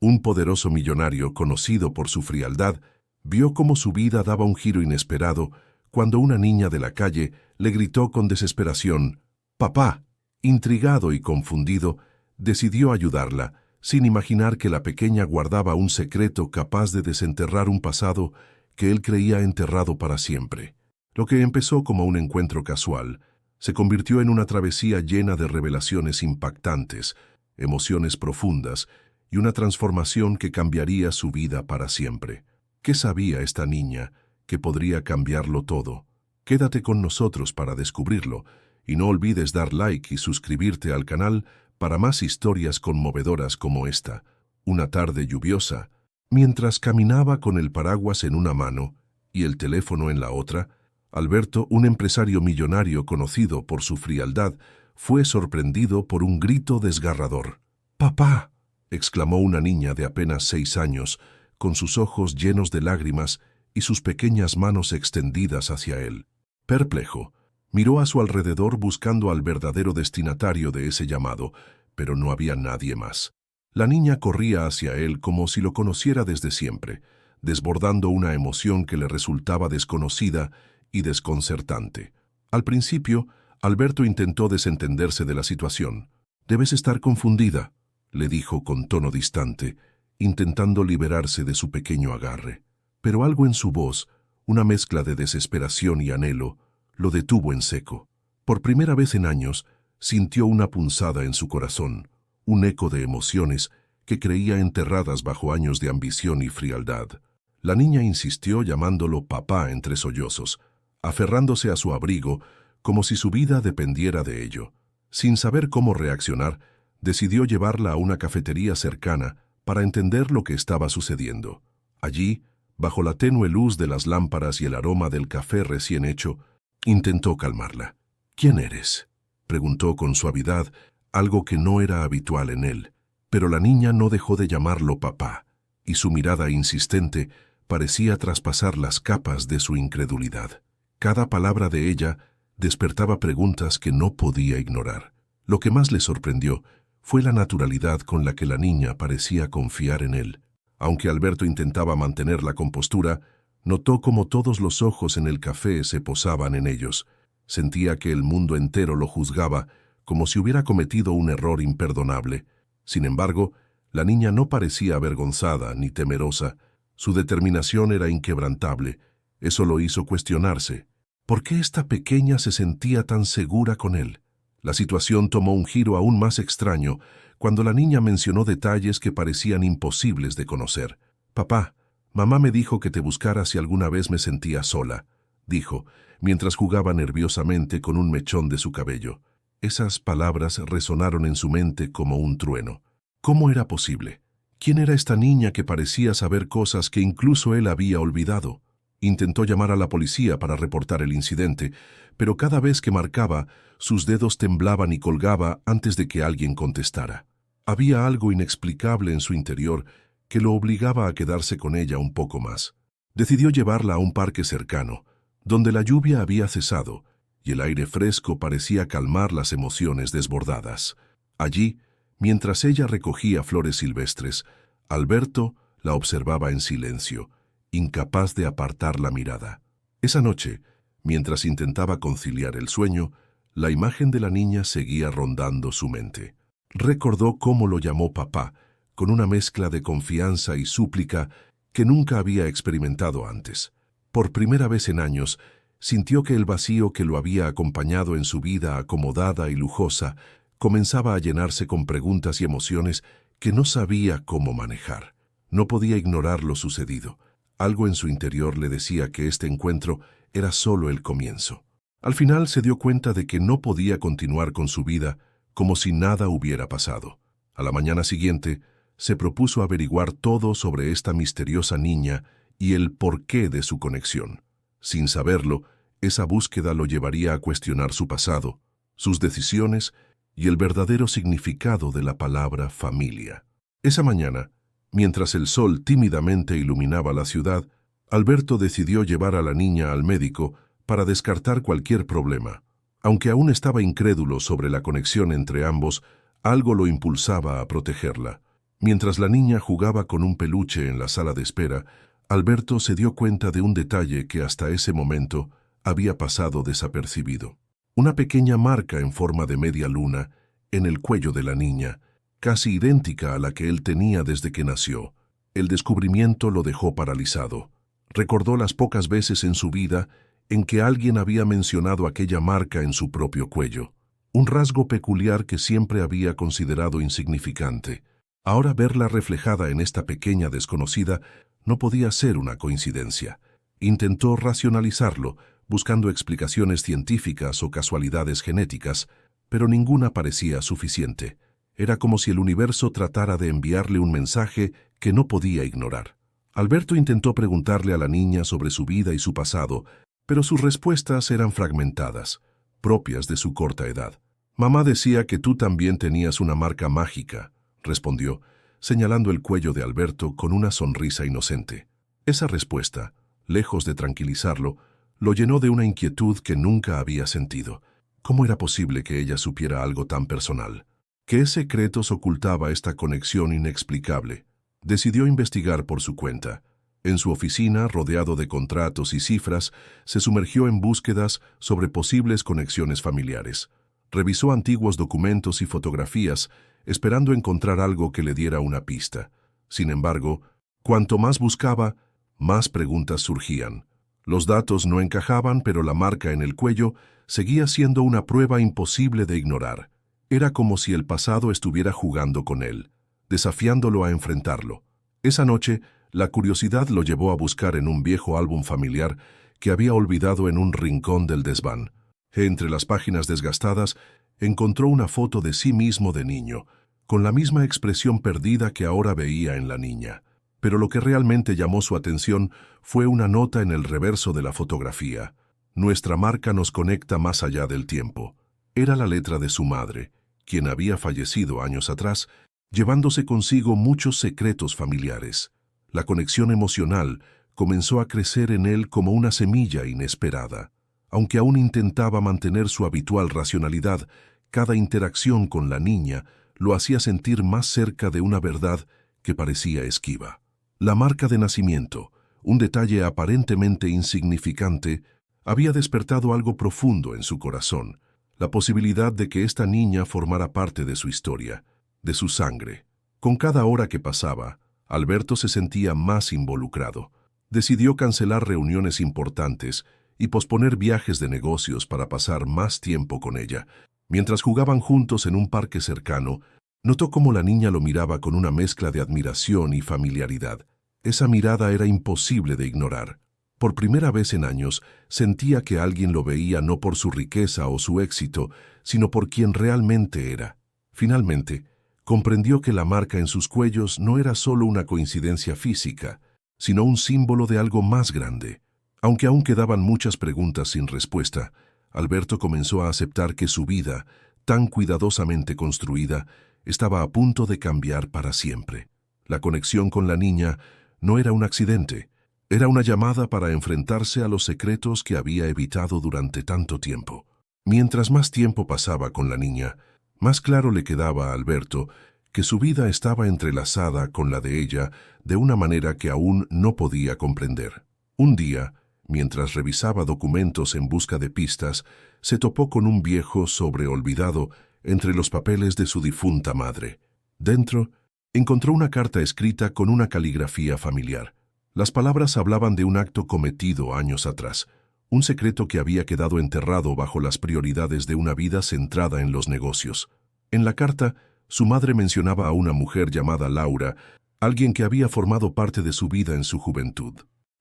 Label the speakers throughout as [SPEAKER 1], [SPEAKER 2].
[SPEAKER 1] Un poderoso millonario, conocido por su frialdad, vio cómo su vida daba un giro inesperado cuando una niña de la calle le gritó con desesperación, «¡Papá!». Intrigado y confundido, decidió ayudarla, sin imaginar que la pequeña guardaba un secreto capaz de desenterrar un pasado que él creía enterrado para siempre. Lo que empezó como un encuentro casual, se convirtió en una travesía llena de revelaciones impactantes, emociones profundas y una transformación que cambiaría su vida para siempre. ¿Qué sabía esta niña que podría cambiarlo todo? Quédate con nosotros para descubrirlo y no olvides dar like y suscribirte al canal para más historias conmovedoras como esta. Una tarde lluviosa, mientras caminaba con el paraguas en una mano y el teléfono en la otra, Alberto, un empresario millonario conocido por su frialdad, fue sorprendido por un grito desgarrador. «¡Papá!», exclamó una niña de apenas 6 años, con sus ojos llenos de lágrimas y sus pequeñas manos extendidas hacia él. Perplejo, miró a su alrededor buscando al verdadero destinatario de ese llamado, pero no había nadie más. La niña corría hacia él como si lo conociera desde siempre, desbordando una emoción que le resultaba desconocida y desconcertante. Al principio, Alberto intentó desentenderse de la situación. «Debes estar confundida», le dijo con tono distante, intentando liberarse de su pequeño agarre. Pero algo en su voz, una mezcla de desesperación y anhelo, lo detuvo en seco. Por primera vez en años, sintió una punzada en su corazón, un eco de emociones que creía enterradas bajo años de ambición y frialdad. La niña insistió llamándolo papá entre sollozos, aferrándose a su abrigo como si su vida dependiera de ello. Sin saber cómo reaccionar, decidió llevarla a una cafetería cercana para entender lo que estaba sucediendo. Allí, bajo la tenue luz de las lámparas y el aroma del café recién hecho, intentó calmarla. «¿Quién eres?», preguntó con suavidad, algo que no era habitual en él. Pero la niña no dejó de llamarlo papá, y su mirada insistente parecía traspasar las capas de su incredulidad. Cada palabra de ella despertaba preguntas que no podía ignorar. Lo que más le sorprendió fue la naturalidad con la que la niña parecía confiar en él. Aunque Alberto intentaba mantener la compostura, notó cómo todos los ojos en el café se posaban en ellos. Sentía que el mundo entero lo juzgaba, como si hubiera cometido un error imperdonable. Sin embargo, la niña no parecía avergonzada ni temerosa. Su determinación era inquebrantable. Eso lo hizo cuestionarse. ¿Por qué esta pequeña se sentía tan segura con él? La situación tomó un giro aún más extraño cuando la niña mencionó detalles que parecían imposibles de conocer. «Papá, mamá me dijo que te buscara si alguna vez me sentía sola», dijo, mientras jugaba nerviosamente con un mechón de su cabello. Esas palabras resonaron en su mente como un trueno. ¿Cómo era posible? ¿Quién era esta niña que parecía saber cosas que incluso él había olvidado? Intentó llamar a la policía para reportar el incidente, pero cada vez que marcaba, sus dedos temblaban y colgaba antes de que alguien contestara. Había algo inexplicable en su interior que lo obligaba a quedarse con ella un poco más. Decidió llevarla a un parque cercano, donde la lluvia había cesado y el aire fresco parecía calmar las emociones desbordadas. Allí, mientras ella recogía flores silvestres, Alberto la observaba en silencio, incapaz de apartar la mirada. Esa noche, mientras intentaba conciliar el sueño, la imagen de la niña seguía rondando su mente. Recordó cómo lo llamó papá, con una mezcla de confianza y súplica que nunca había experimentado antes. Por primera vez en años, sintió que el vacío que lo había acompañado en su vida acomodada y lujosa comenzaba a llenarse con preguntas y emociones que no sabía cómo manejar. No podía ignorar lo sucedido. Algo en su interior le decía que este encuentro era solo el comienzo. Al final se dio cuenta de que no podía continuar con su vida como si nada hubiera pasado. A la mañana siguiente, se propuso averiguar todo sobre esta misteriosa niña y el porqué de su conexión. Sin saberlo, esa búsqueda lo llevaría a cuestionar su pasado, sus decisiones y el verdadero significado de la palabra familia. Esa mañana, mientras el sol tímidamente iluminaba la ciudad, Alberto decidió llevar a la niña al médico para descartar cualquier problema. Aunque aún estaba incrédulo sobre la conexión entre ambos, algo lo impulsaba a protegerla. Mientras la niña jugaba con un peluche en la sala de espera, Alberto se dio cuenta de un detalle que hasta ese momento había pasado desapercibido. Una pequeña marca en forma de media luna en el cuello de la niña, casi idéntica a la que él tenía desde que nació. El descubrimiento lo dejó paralizado. Recordó las pocas veces en su vida en que alguien había mencionado aquella marca en su propio cuello, un rasgo peculiar que siempre había considerado insignificante. Ahora verla reflejada en esta pequeña desconocida no podía ser una coincidencia. Intentó racionalizarlo, buscando explicaciones científicas o casualidades genéticas, pero ninguna parecía suficiente. Era como si el universo tratara de enviarle un mensaje que no podía ignorar. Alberto intentó preguntarle a la niña sobre su vida y su pasado, pero sus respuestas eran fragmentadas, propias de su corta edad. «Mamá decía que tú también tenías una marca mágica», respondió, señalando el cuello de Alberto con una sonrisa inocente. Esa respuesta, lejos de tranquilizarlo, lo llenó de una inquietud que nunca había sentido. ¿Cómo era posible que ella supiera algo tan personal? ¿Qué secretos ocultaba esta conexión inexplicable? Decidió investigar por su cuenta. En su oficina, rodeado de contratos y cifras, se sumergió en búsquedas sobre posibles conexiones familiares. Revisó antiguos documentos y fotografías, esperando encontrar algo que le diera una pista. Sin embargo, cuanto más buscaba, más preguntas surgían. Los datos no encajaban, pero la marca en el cuello seguía siendo una prueba imposible de ignorar. Era como si el pasado estuviera jugando con él, desafiándolo a enfrentarlo. Esa noche, la curiosidad lo llevó a buscar en un viejo álbum familiar que había olvidado en un rincón del desván. Entre las páginas desgastadas, encontró una foto de sí mismo de niño, con la misma expresión perdida que ahora veía en la niña. Pero lo que realmente llamó su atención fue una nota en el reverso de la fotografía. «Nuestra marca nos conecta más allá del tiempo». Era la letra de su madre, quien había fallecido años atrás, llevándose consigo muchos secretos familiares. La conexión emocional comenzó a crecer en él como una semilla inesperada. Aunque aún intentaba mantener su habitual racionalidad, cada interacción con la niña lo hacía sentir más cerca de una verdad que parecía esquiva. La marca de nacimiento, un detalle aparentemente insignificante, había despertado algo profundo en su corazón, la posibilidad de que esta niña formara parte de su historia, de su sangre. Con cada hora que pasaba, Alberto se sentía más involucrado. Decidió cancelar reuniones importantes y posponer viajes de negocios para pasar más tiempo con ella. Mientras jugaban juntos en un parque cercano, notó cómo la niña lo miraba con una mezcla de admiración y familiaridad. Esa mirada era imposible de ignorar. Por primera vez en años, sentía que alguien lo veía no por su riqueza o su éxito, sino por quien realmente era. Finalmente, comprendió que la marca en sus cuellos no era solo una coincidencia física, sino un símbolo de algo más grande. Aunque aún quedaban muchas preguntas sin respuesta, Alberto comenzó a aceptar que su vida, tan cuidadosamente construida, estaba a punto de cambiar para siempre. La conexión con la niña no era un accidente, era una llamada para enfrentarse a los secretos que había evitado durante tanto tiempo. Mientras más tiempo pasaba con la niña, más claro le quedaba a Alberto que su vida estaba entrelazada con la de ella de una manera que aún no podía comprender. Un día, mientras revisaba documentos en busca de pistas, se topó con un viejo sobre olvidado entre los papeles de su difunta madre. Dentro, encontró una carta escrita con una caligrafía familiar. Las palabras hablaban de un acto cometido años atrás, un secreto que había quedado enterrado bajo las prioridades de una vida centrada en los negocios. En la carta, su madre mencionaba a una mujer llamada Laura, alguien que había formado parte de su vida en su juventud.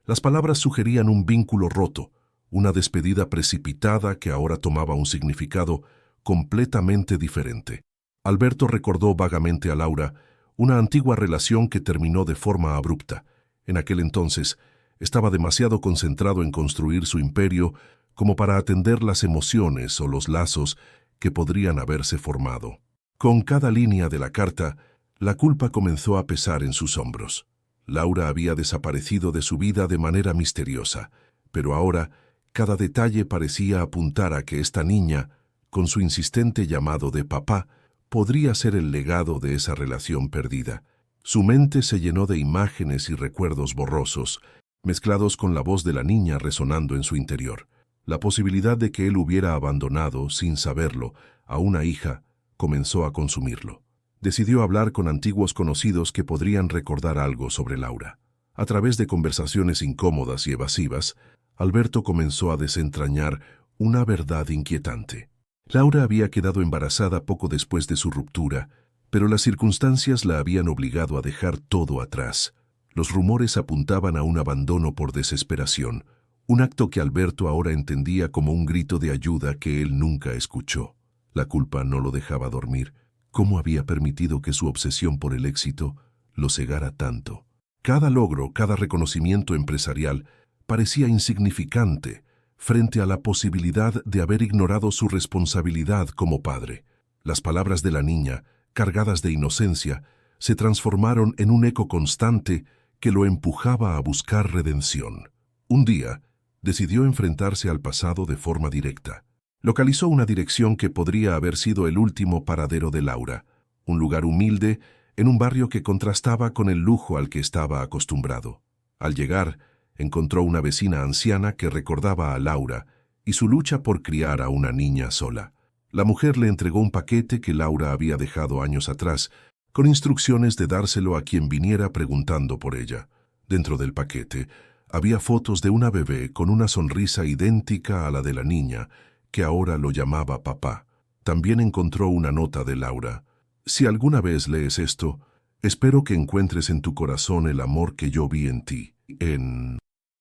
[SPEAKER 1] Las palabras sugerían un vínculo roto, una despedida precipitada que ahora tomaba un significado completamente diferente. Alberto recordó vagamente a Laura, una antigua relación que terminó de forma abrupta. En aquel entonces, estaba demasiado concentrado en construir su imperio como para atender las emociones o los lazos que podrían haberse formado. Con cada línea de la carta, la culpa comenzó a pesar en sus hombros. Laura había desaparecido de su vida de manera misteriosa, pero ahora cada detalle parecía apuntar a que esta niña, con su insistente llamado de papá, podría ser el legado de esa relación perdida. Su mente se llenó de imágenes y recuerdos borrosos, mezclados con la voz de la niña resonando en su interior. La posibilidad de que él hubiera abandonado, sin saberlo, a una hija, comenzó a consumirlo. Decidió hablar con antiguos conocidos que podrían recordar algo sobre Laura. A través de conversaciones incómodas y evasivas, Alberto comenzó a desentrañar una verdad inquietante. Laura había quedado embarazada poco después de su ruptura, pero las circunstancias la habían obligado a dejar todo atrás. Los rumores apuntaban a un abandono por desesperación, un acto que Alberto ahora entendía como un grito de ayuda que él nunca escuchó. La culpa no lo dejaba dormir. ¿Cómo había permitido que su obsesión por el éxito lo cegara tanto? Cada logro, cada reconocimiento empresarial parecía insignificante frente a la posibilidad de haber ignorado su responsabilidad como padre. Las palabras de la niña, cargadas de inocencia, se transformaron en un eco constante que lo empujaba a buscar redención. Un día, decidió enfrentarse al pasado de forma directa. Localizó una dirección que podría haber sido el último paradero de Laura, un lugar humilde en un barrio que contrastaba con el lujo al que estaba acostumbrado. Al llegar, encontró una vecina anciana que recordaba a Laura y su lucha por criar a una niña sola. La mujer le entregó un paquete que Laura había dejado años atrás, con instrucciones de dárselo a quien viniera preguntando por ella. Dentro del paquete había fotos de una bebé con una sonrisa idéntica a la de la niña, que ahora lo llamaba papá. También encontró una nota de Laura. Si alguna vez lees esto, espero que encuentres en tu corazón el amor que yo vi en ti.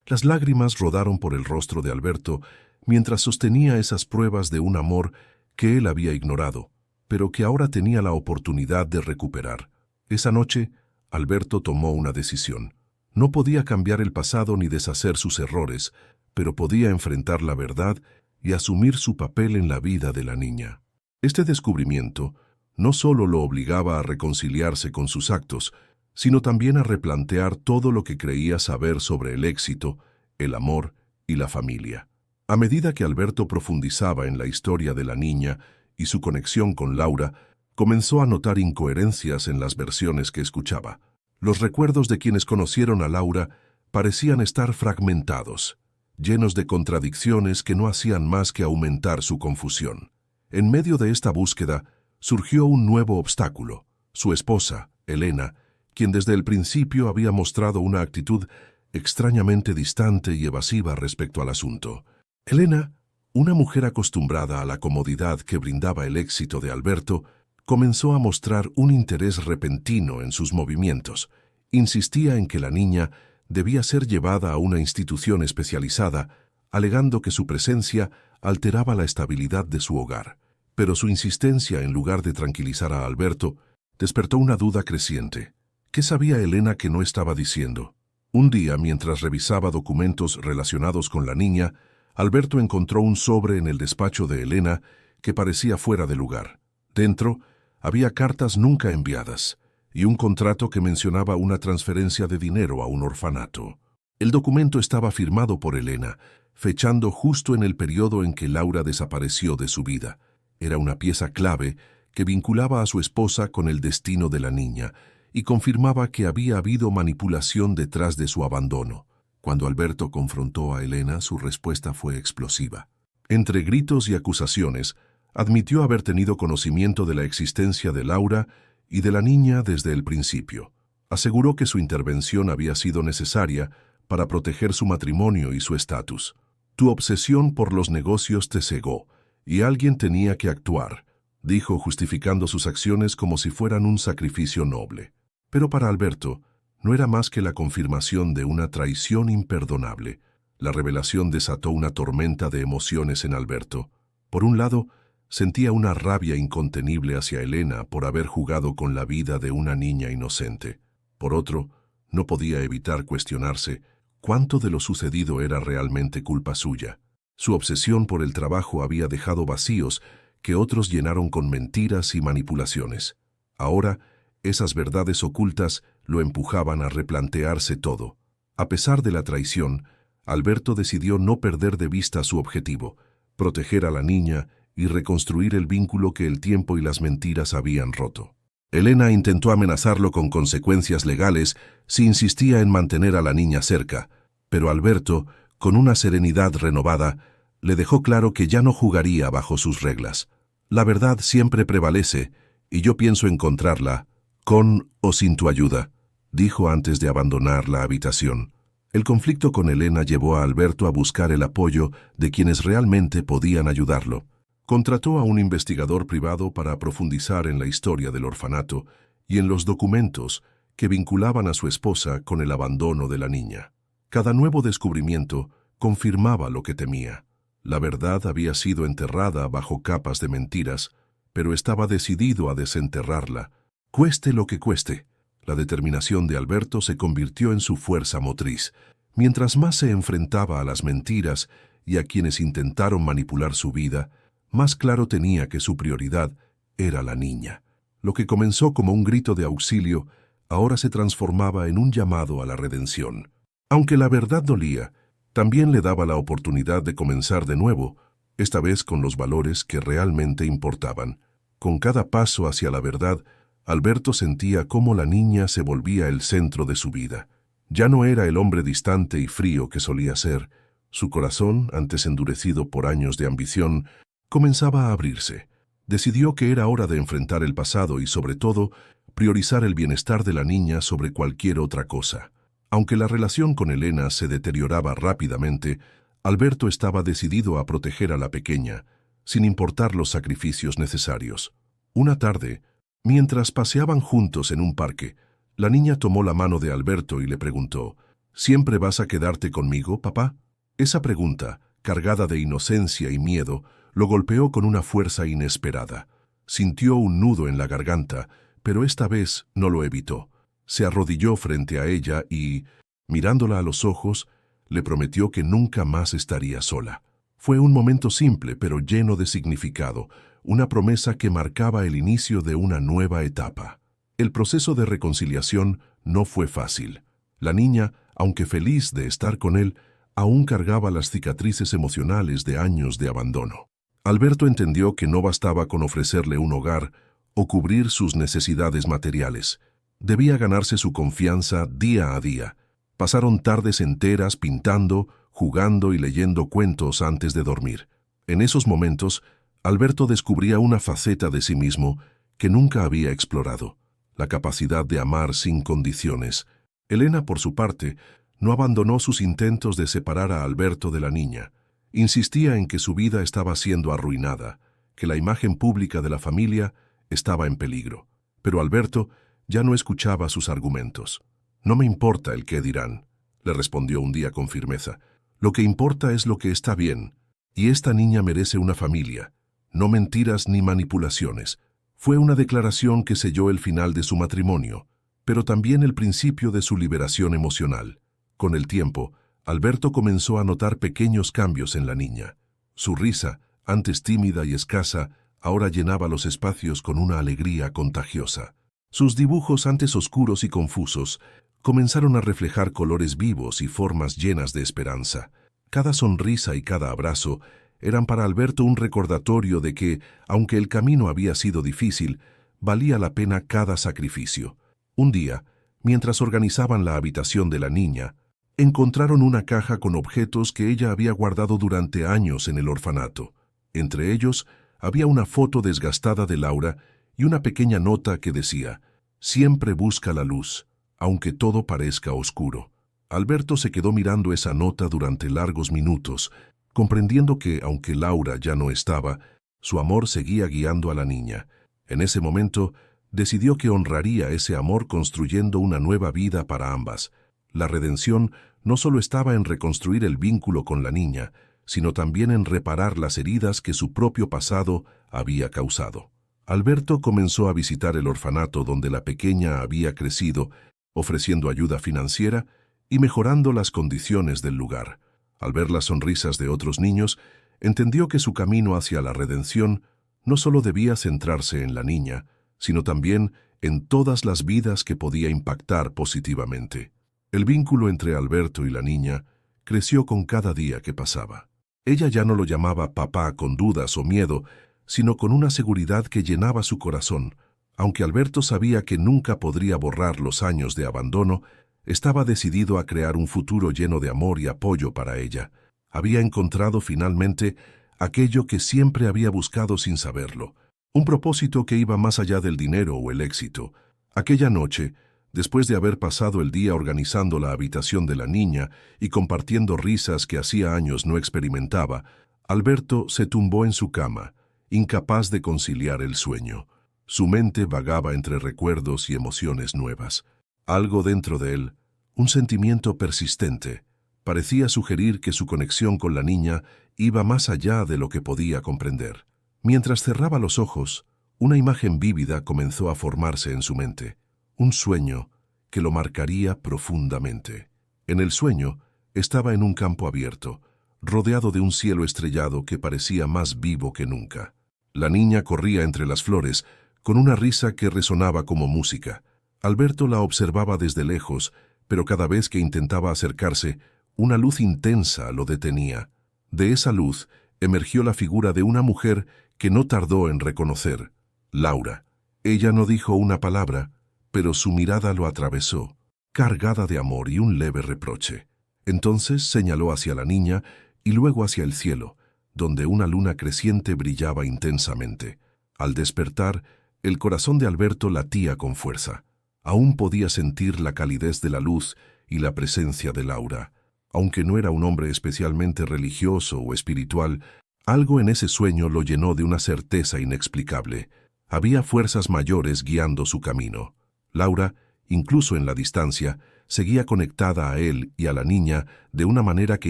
[SPEAKER 1] Las lágrimas rodaron por el rostro de Alberto mientras sostenía esas pruebas de un amor que él había ignorado, pero que ahora tenía la oportunidad de recuperar. Esa noche, Alberto tomó una decisión. No podía cambiar el pasado ni deshacer sus errores, pero podía enfrentar la verdad y asumir su papel en la vida de la niña. Este descubrimiento no solo lo obligaba a reconciliarse con sus actos, sino también a replantear todo lo que creía saber sobre el éxito, el amor y la familia. A medida que Alberto profundizaba en la historia de la niña y su conexión con Laura, comenzó a notar incoherencias en las versiones que escuchaba. Los recuerdos de quienes conocieron a Laura parecían estar fragmentados, llenos de contradicciones que no hacían más que aumentar su confusión. En medio de esta búsqueda, surgió un nuevo obstáculo: su esposa, Elena, quien desde el principio había mostrado una actitud extrañamente distante y evasiva respecto al asunto. Elena, una mujer acostumbrada a la comodidad que brindaba el éxito de Alberto, comenzó a mostrar un interés repentino en sus movimientos. Insistía en que la niña debía ser llevada a una institución especializada, alegando que su presencia alteraba la estabilidad de su hogar. Pero su insistencia, en lugar de tranquilizar a Alberto, despertó una duda creciente. ¿Qué sabía Elena que no estaba diciendo? Un día, mientras revisaba documentos relacionados con la niña, Alberto encontró un sobre en el despacho de Elena que parecía fuera de lugar. Dentro había cartas nunca enviadas y un contrato que mencionaba una transferencia de dinero a un orfanato. El documento estaba firmado por Elena, fechando justo en el periodo en que Laura desapareció de su vida. Era una pieza clave que vinculaba a su esposa con el destino de la niña y confirmaba que había habido manipulación detrás de su abandono. Cuando Alberto confrontó a Elena, su respuesta fue explosiva. Entre gritos y acusaciones, admitió haber tenido conocimiento de la existencia de Laura y de la niña desde el principio. Aseguró que su intervención había sido necesaria para proteger su matrimonio y su estatus. Tu obsesión por los negocios te cegó, y alguien tenía que actuar, dijo, justificando sus acciones como si fueran un sacrificio noble. Pero para Alberto, no era más que la confirmación de una traición imperdonable. La revelación desató una tormenta de emociones en Alberto. Por un lado, sentía una rabia incontenible hacia Elena por haber jugado con la vida de una niña inocente. Por otro, no podía evitar cuestionarse cuánto de lo sucedido era realmente culpa suya. Su obsesión por el trabajo había dejado vacíos que otros llenaron con mentiras y manipulaciones. Ahora, esas verdades ocultas lo empujaban a replantearse todo. A pesar de la traición, Alberto decidió no perder de vista su objetivo: proteger a la niña y reconstruir el vínculo que el tiempo y las mentiras habían roto. Elena intentó amenazarlo con consecuencias legales si insistía en mantener a la niña cerca, pero Alberto, con una serenidad renovada, le dejó claro que ya no jugaría bajo sus reglas. La verdad siempre prevalece, y yo pienso encontrarla, con o sin tu ayuda, dijo antes de abandonar la habitación. El conflicto con Elena llevó a Alberto a buscar el apoyo de quienes realmente podían ayudarlo. Contrató a un investigador privado para profundizar en la historia del orfanato y en los documentos que vinculaban a su esposa con el abandono de la niña. Cada nuevo descubrimiento confirmaba lo que temía. La verdad había sido enterrada bajo capas de mentiras, pero estaba decidido a desenterrarla, cueste lo que cueste. La determinación de Alberto se convirtió en su fuerza motriz. Mientras más se enfrentaba a las mentiras y a quienes intentaron manipular su vida, más claro tenía que su prioridad era la niña. Lo que comenzó como un grito de auxilio, ahora se transformaba en un llamado a la redención. Aunque la verdad dolía, también le daba la oportunidad de comenzar de nuevo, esta vez con los valores que realmente importaban. Con cada paso hacia la verdad, Alberto sentía cómo la niña se volvía el centro de su vida. Ya no era el hombre distante y frío que solía ser. Su corazón, antes endurecido por años de ambición, comenzaba a abrirse. Decidió que era hora de enfrentar el pasado y, sobre todo, priorizar el bienestar de la niña sobre cualquier otra cosa. Aunque la relación con Elena se deterioraba rápidamente, Alberto estaba decidido a proteger a la pequeña, sin importar los sacrificios necesarios. Una tarde, mientras paseaban juntos en un parque, la niña tomó la mano de Alberto y le preguntó, ¿siempre vas a quedarte conmigo, papá? Esa pregunta, cargada de inocencia y miedo, lo golpeó con una fuerza inesperada. Sintió un nudo en la garganta, pero esta vez no lo evitó. Se arrodilló frente a ella y, mirándola a los ojos, le prometió que nunca más estaría sola. Fue un momento simple pero lleno de significado, una promesa que marcaba el inicio de una nueva etapa. El proceso de reconciliación no fue fácil. La niña, aunque feliz de estar con él, aún cargaba las cicatrices emocionales de años de abandono. Alberto entendió que no bastaba con ofrecerle un hogar o cubrir sus necesidades materiales. Debía ganarse su confianza día a día. Pasaron tardes enteras pintando, jugando y leyendo cuentos antes de dormir. En esos momentos, Alberto descubría una faceta de sí mismo que nunca había explorado, la capacidad de amar sin condiciones. Elena, por su parte, no abandonó sus intentos de separar a Alberto de la niña. Insistía en que su vida estaba siendo arruinada, que la imagen pública de la familia estaba en peligro. Pero Alberto ya no escuchaba sus argumentos. «No me importa el qué dirán», le respondió un día con firmeza. «Lo que importa es lo que está bien, y esta niña merece una familia, no mentiras ni manipulaciones». Fue una declaración que selló el final de su matrimonio, pero también el principio de su liberación emocional. Con el tiempo, Alberto comenzó a notar pequeños cambios en la niña. Su risa, antes tímida y escasa, ahora llenaba los espacios con una alegría contagiosa. Sus dibujos, antes oscuros y confusos, comenzaron a reflejar colores vivos y formas llenas de esperanza. Cada sonrisa y cada abrazo eran para Alberto un recordatorio de que, aunque el camino había sido difícil, valía la pena cada sacrificio. Un día, mientras organizaban la habitación de la niña, encontraron una caja con objetos que ella había guardado durante años en el orfanato. Entre ellos, había una foto desgastada de Laura y una pequeña nota que decía, «Siempre busca la luz, aunque todo parezca oscuro». Alberto se quedó mirando esa nota durante largos minutos, comprendiendo que, aunque Laura ya no estaba, su amor seguía guiando a la niña. En ese momento, decidió que honraría ese amor construyendo una nueva vida para ambas. La redención no solo estaba en reconstruir el vínculo con la niña, sino también en reparar las heridas que su propio pasado había causado. Alberto comenzó a visitar el orfanato donde la pequeña había crecido, ofreciendo ayuda financiera y mejorando las condiciones del lugar. Al ver las sonrisas de otros niños, entendió que su camino hacia la redención no solo debía centrarse en la niña, sino también en todas las vidas que podía impactar positivamente. El vínculo entre Alberto y la niña creció con cada día que pasaba. Ella ya no lo llamaba papá con dudas o miedo, sino con una seguridad que llenaba su corazón, Aunque Alberto sabía que nunca podría borrar los años de abandono, estaba decidido a crear un futuro lleno de amor y apoyo para ella. Había encontrado finalmente aquello que siempre había buscado sin saberlo, un propósito que iba más allá del dinero o el éxito. Aquella noche, después de haber pasado el día organizando la habitación de la niña y compartiendo risas que hacía años no experimentaba, Alberto se tumbó en su cama, incapaz de conciliar el sueño. Su mente vagaba entre recuerdos y emociones nuevas. Algo dentro de él, un sentimiento persistente, parecía sugerir que su conexión con la niña iba más allá de lo que podía comprender. Mientras cerraba los ojos, una imagen vívida comenzó a formarse en su mente, un sueño que lo marcaría profundamente. En el sueño estaba en un campo abierto, rodeado de un cielo estrellado que parecía más vivo que nunca. La niña corría entre las flores, con una risa que resonaba como música. Alberto la observaba desde lejos, pero cada vez que intentaba acercarse, una luz intensa lo detenía. De esa luz emergió la figura de una mujer que no tardó en reconocer: Laura. Ella no dijo una palabra, pero su mirada lo atravesó, cargada de amor y un leve reproche. Entonces señaló hacia la niña y luego hacia el cielo, donde una luna creciente brillaba intensamente. Al despertar, el corazón de Alberto latía con fuerza. Aún podía sentir la calidez de la luz y la presencia de Laura. Aunque no era un hombre especialmente religioso o espiritual, algo en ese sueño lo llenó de una certeza inexplicable. Había fuerzas mayores guiando su camino. Laura, incluso en la distancia, seguía conectada a él y a la niña de una manera que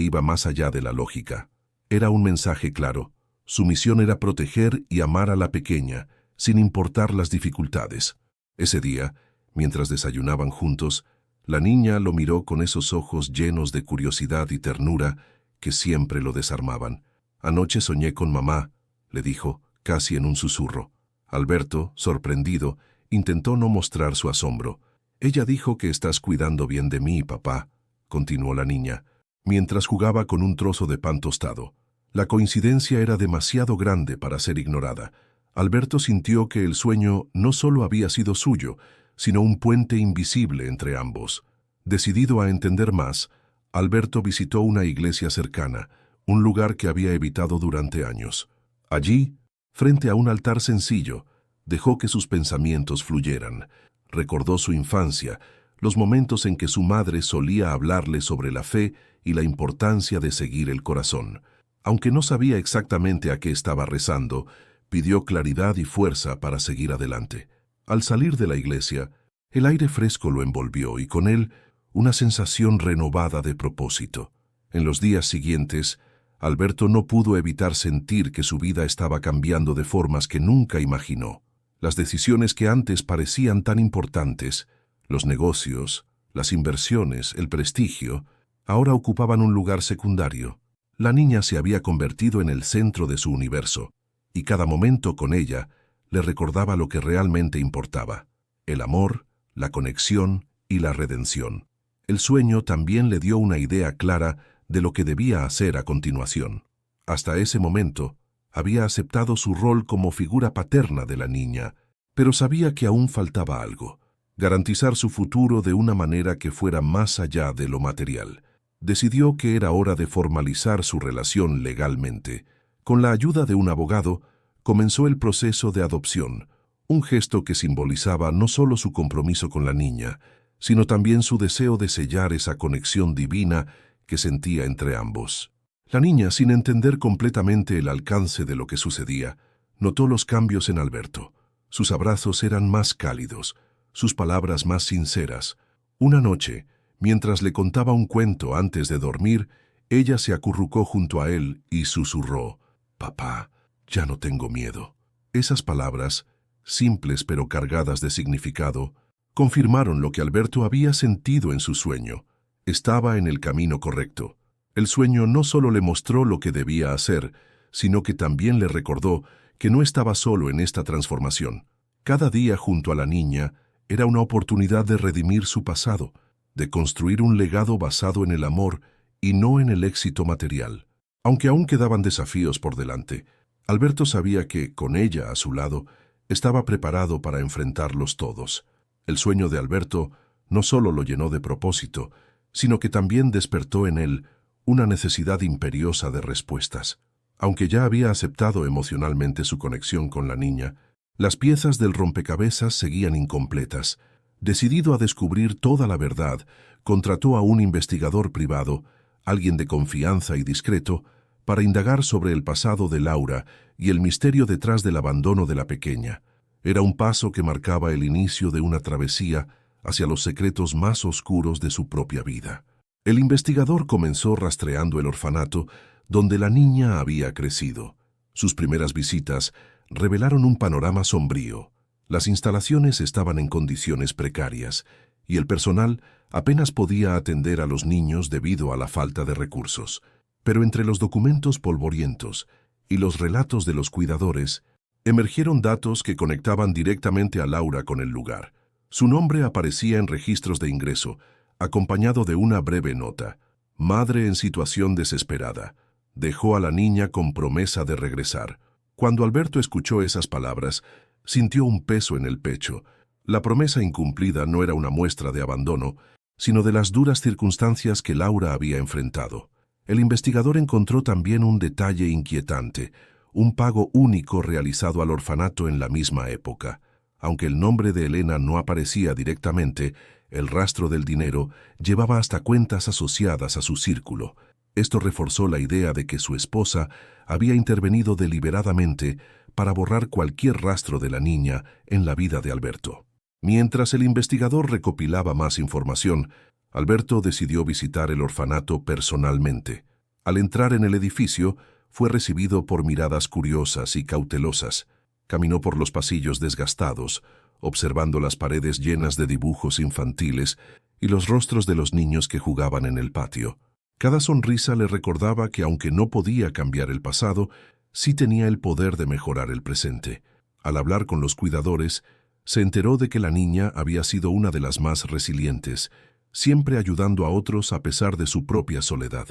[SPEAKER 1] iba más allá de la lógica. Era un mensaje claro. Su misión era proteger y amar a la pequeña, sin importar las dificultades. Ese día, mientras desayunaban juntos, la niña lo miró con esos ojos llenos de curiosidad y ternura que siempre lo desarmaban. «Anoche soñé con mamá», le dijo, casi en un susurro. Alberto, sorprendido, intentó no mostrar su asombro. «Ella dijo que estás cuidando bien de mí, papá», continuó la niña, mientras jugaba con un trozo de pan tostado. La coincidencia era demasiado grande para ser ignorada. Alberto sintió que el sueño no solo había sido suyo, sino un puente invisible entre ambos. Decidido a entender más, Alberto visitó una iglesia cercana, un lugar que había evitado durante años. Allí, frente a un altar sencillo, dejó que sus pensamientos fluyeran. Recordó su infancia, los momentos en que su madre solía hablarle sobre la fe y la importancia de seguir el corazón. Aunque no sabía exactamente a qué estaba rezando, pidió claridad y fuerza para seguir adelante. Al salir de la iglesia, el aire fresco lo envolvió y con él una sensación renovada de propósito. En los días siguientes, Alberto no pudo evitar sentir que su vida estaba cambiando de formas que nunca imaginó. Las decisiones que antes parecían tan importantes, los negocios, las inversiones, el prestigio, ahora ocupaban un lugar secundario. La niña se había convertido en el centro de su universo, y cada momento con ella le recordaba lo que realmente importaba: el amor, la conexión y la redención. El sueño también le dio una idea clara de lo que debía hacer a continuación. Hasta ese momento, había aceptado su rol como figura paterna de la niña, pero sabía que aún faltaba algo: garantizar su futuro de una manera que fuera más allá de lo material. Decidió que era hora de formalizar su relación legalmente. Con la ayuda de un abogado, comenzó el proceso de adopción, un gesto que simbolizaba no solo su compromiso con la niña, sino también su deseo de sellar esa conexión divina que sentía entre ambos. La niña, sin entender completamente el alcance de lo que sucedía, notó los cambios en Alberto. Sus abrazos eran más cálidos, sus palabras más sinceras. Una noche, mientras le contaba un cuento antes de dormir, ella se acurrucó junto a él y susurró: «Papá, ya no tengo miedo». Esas palabras, simples pero cargadas de significado, confirmaron lo que Alberto había sentido en su sueño. Estaba en el camino correcto. El sueño no solo le mostró lo que debía hacer, sino que también le recordó que no estaba solo en esta transformación. Cada día junto a la niña era una oportunidad de redimir su pasado, de construir un legado basado en el amor y no en el éxito material. Aunque aún quedaban desafíos por delante, Alberto sabía que, con ella a su lado, Estaba preparado para enfrentarlos todos. El sueño de Alberto no solo lo llenó de propósito, sino que también despertó en él una necesidad imperiosa de respuestas. Aunque ya había aceptado emocionalmente su conexión con la niña, las piezas del rompecabezas seguían incompletas. Decidido a descubrir toda la verdad, contrató a un investigador privado, alguien de confianza y discreto, para indagar sobre el pasado de Laura y el misterio detrás del abandono de la pequeña. Era un paso que marcaba el inicio de una travesía hacia los secretos más oscuros de su propia vida. El investigador comenzó rastreando el orfanato donde la niña había crecido. Sus primeras visitas revelaron un panorama sombrío. Las instalaciones estaban en condiciones precarias y el personal apenas podía atender a los niños debido a la falta de recursos. Pero entre los documentos polvorientos y los relatos de los cuidadores, emergieron datos que conectaban directamente a Laura con el lugar. Su nombre aparecía en registros de ingreso, acompañado de una breve nota. Madre en situación desesperada. Dejó a la niña con promesa de regresar. Cuando Alberto escuchó esas palabras, sintió un peso en el pecho. La promesa incumplida no era una muestra de abandono, sino de las duras circunstancias que Laura había enfrentado. El investigador encontró también un detalle inquietante, un pago único realizado al orfanato en la misma época. Aunque el nombre de Elena no aparecía directamente, el rastro del dinero llevaba hasta cuentas asociadas a su círculo. Esto reforzó la idea de que su esposa había intervenido deliberadamente para borrar cualquier rastro de la niña en la vida de Alberto. Mientras el investigador recopilaba más información, Alberto decidió visitar el orfanato personalmente. Al entrar en el edificio, fue recibido por miradas curiosas y cautelosas. Caminó por los pasillos desgastados, observando las paredes llenas de dibujos infantiles y los rostros de los niños que jugaban en el patio. Cada sonrisa le recordaba que aunque no podía cambiar el pasado, sí tenía el poder de mejorar el presente. Al hablar con los cuidadores, se enteró de que la niña había sido una de las más resilientes, siempre ayudando a otros a pesar de su propia soledad.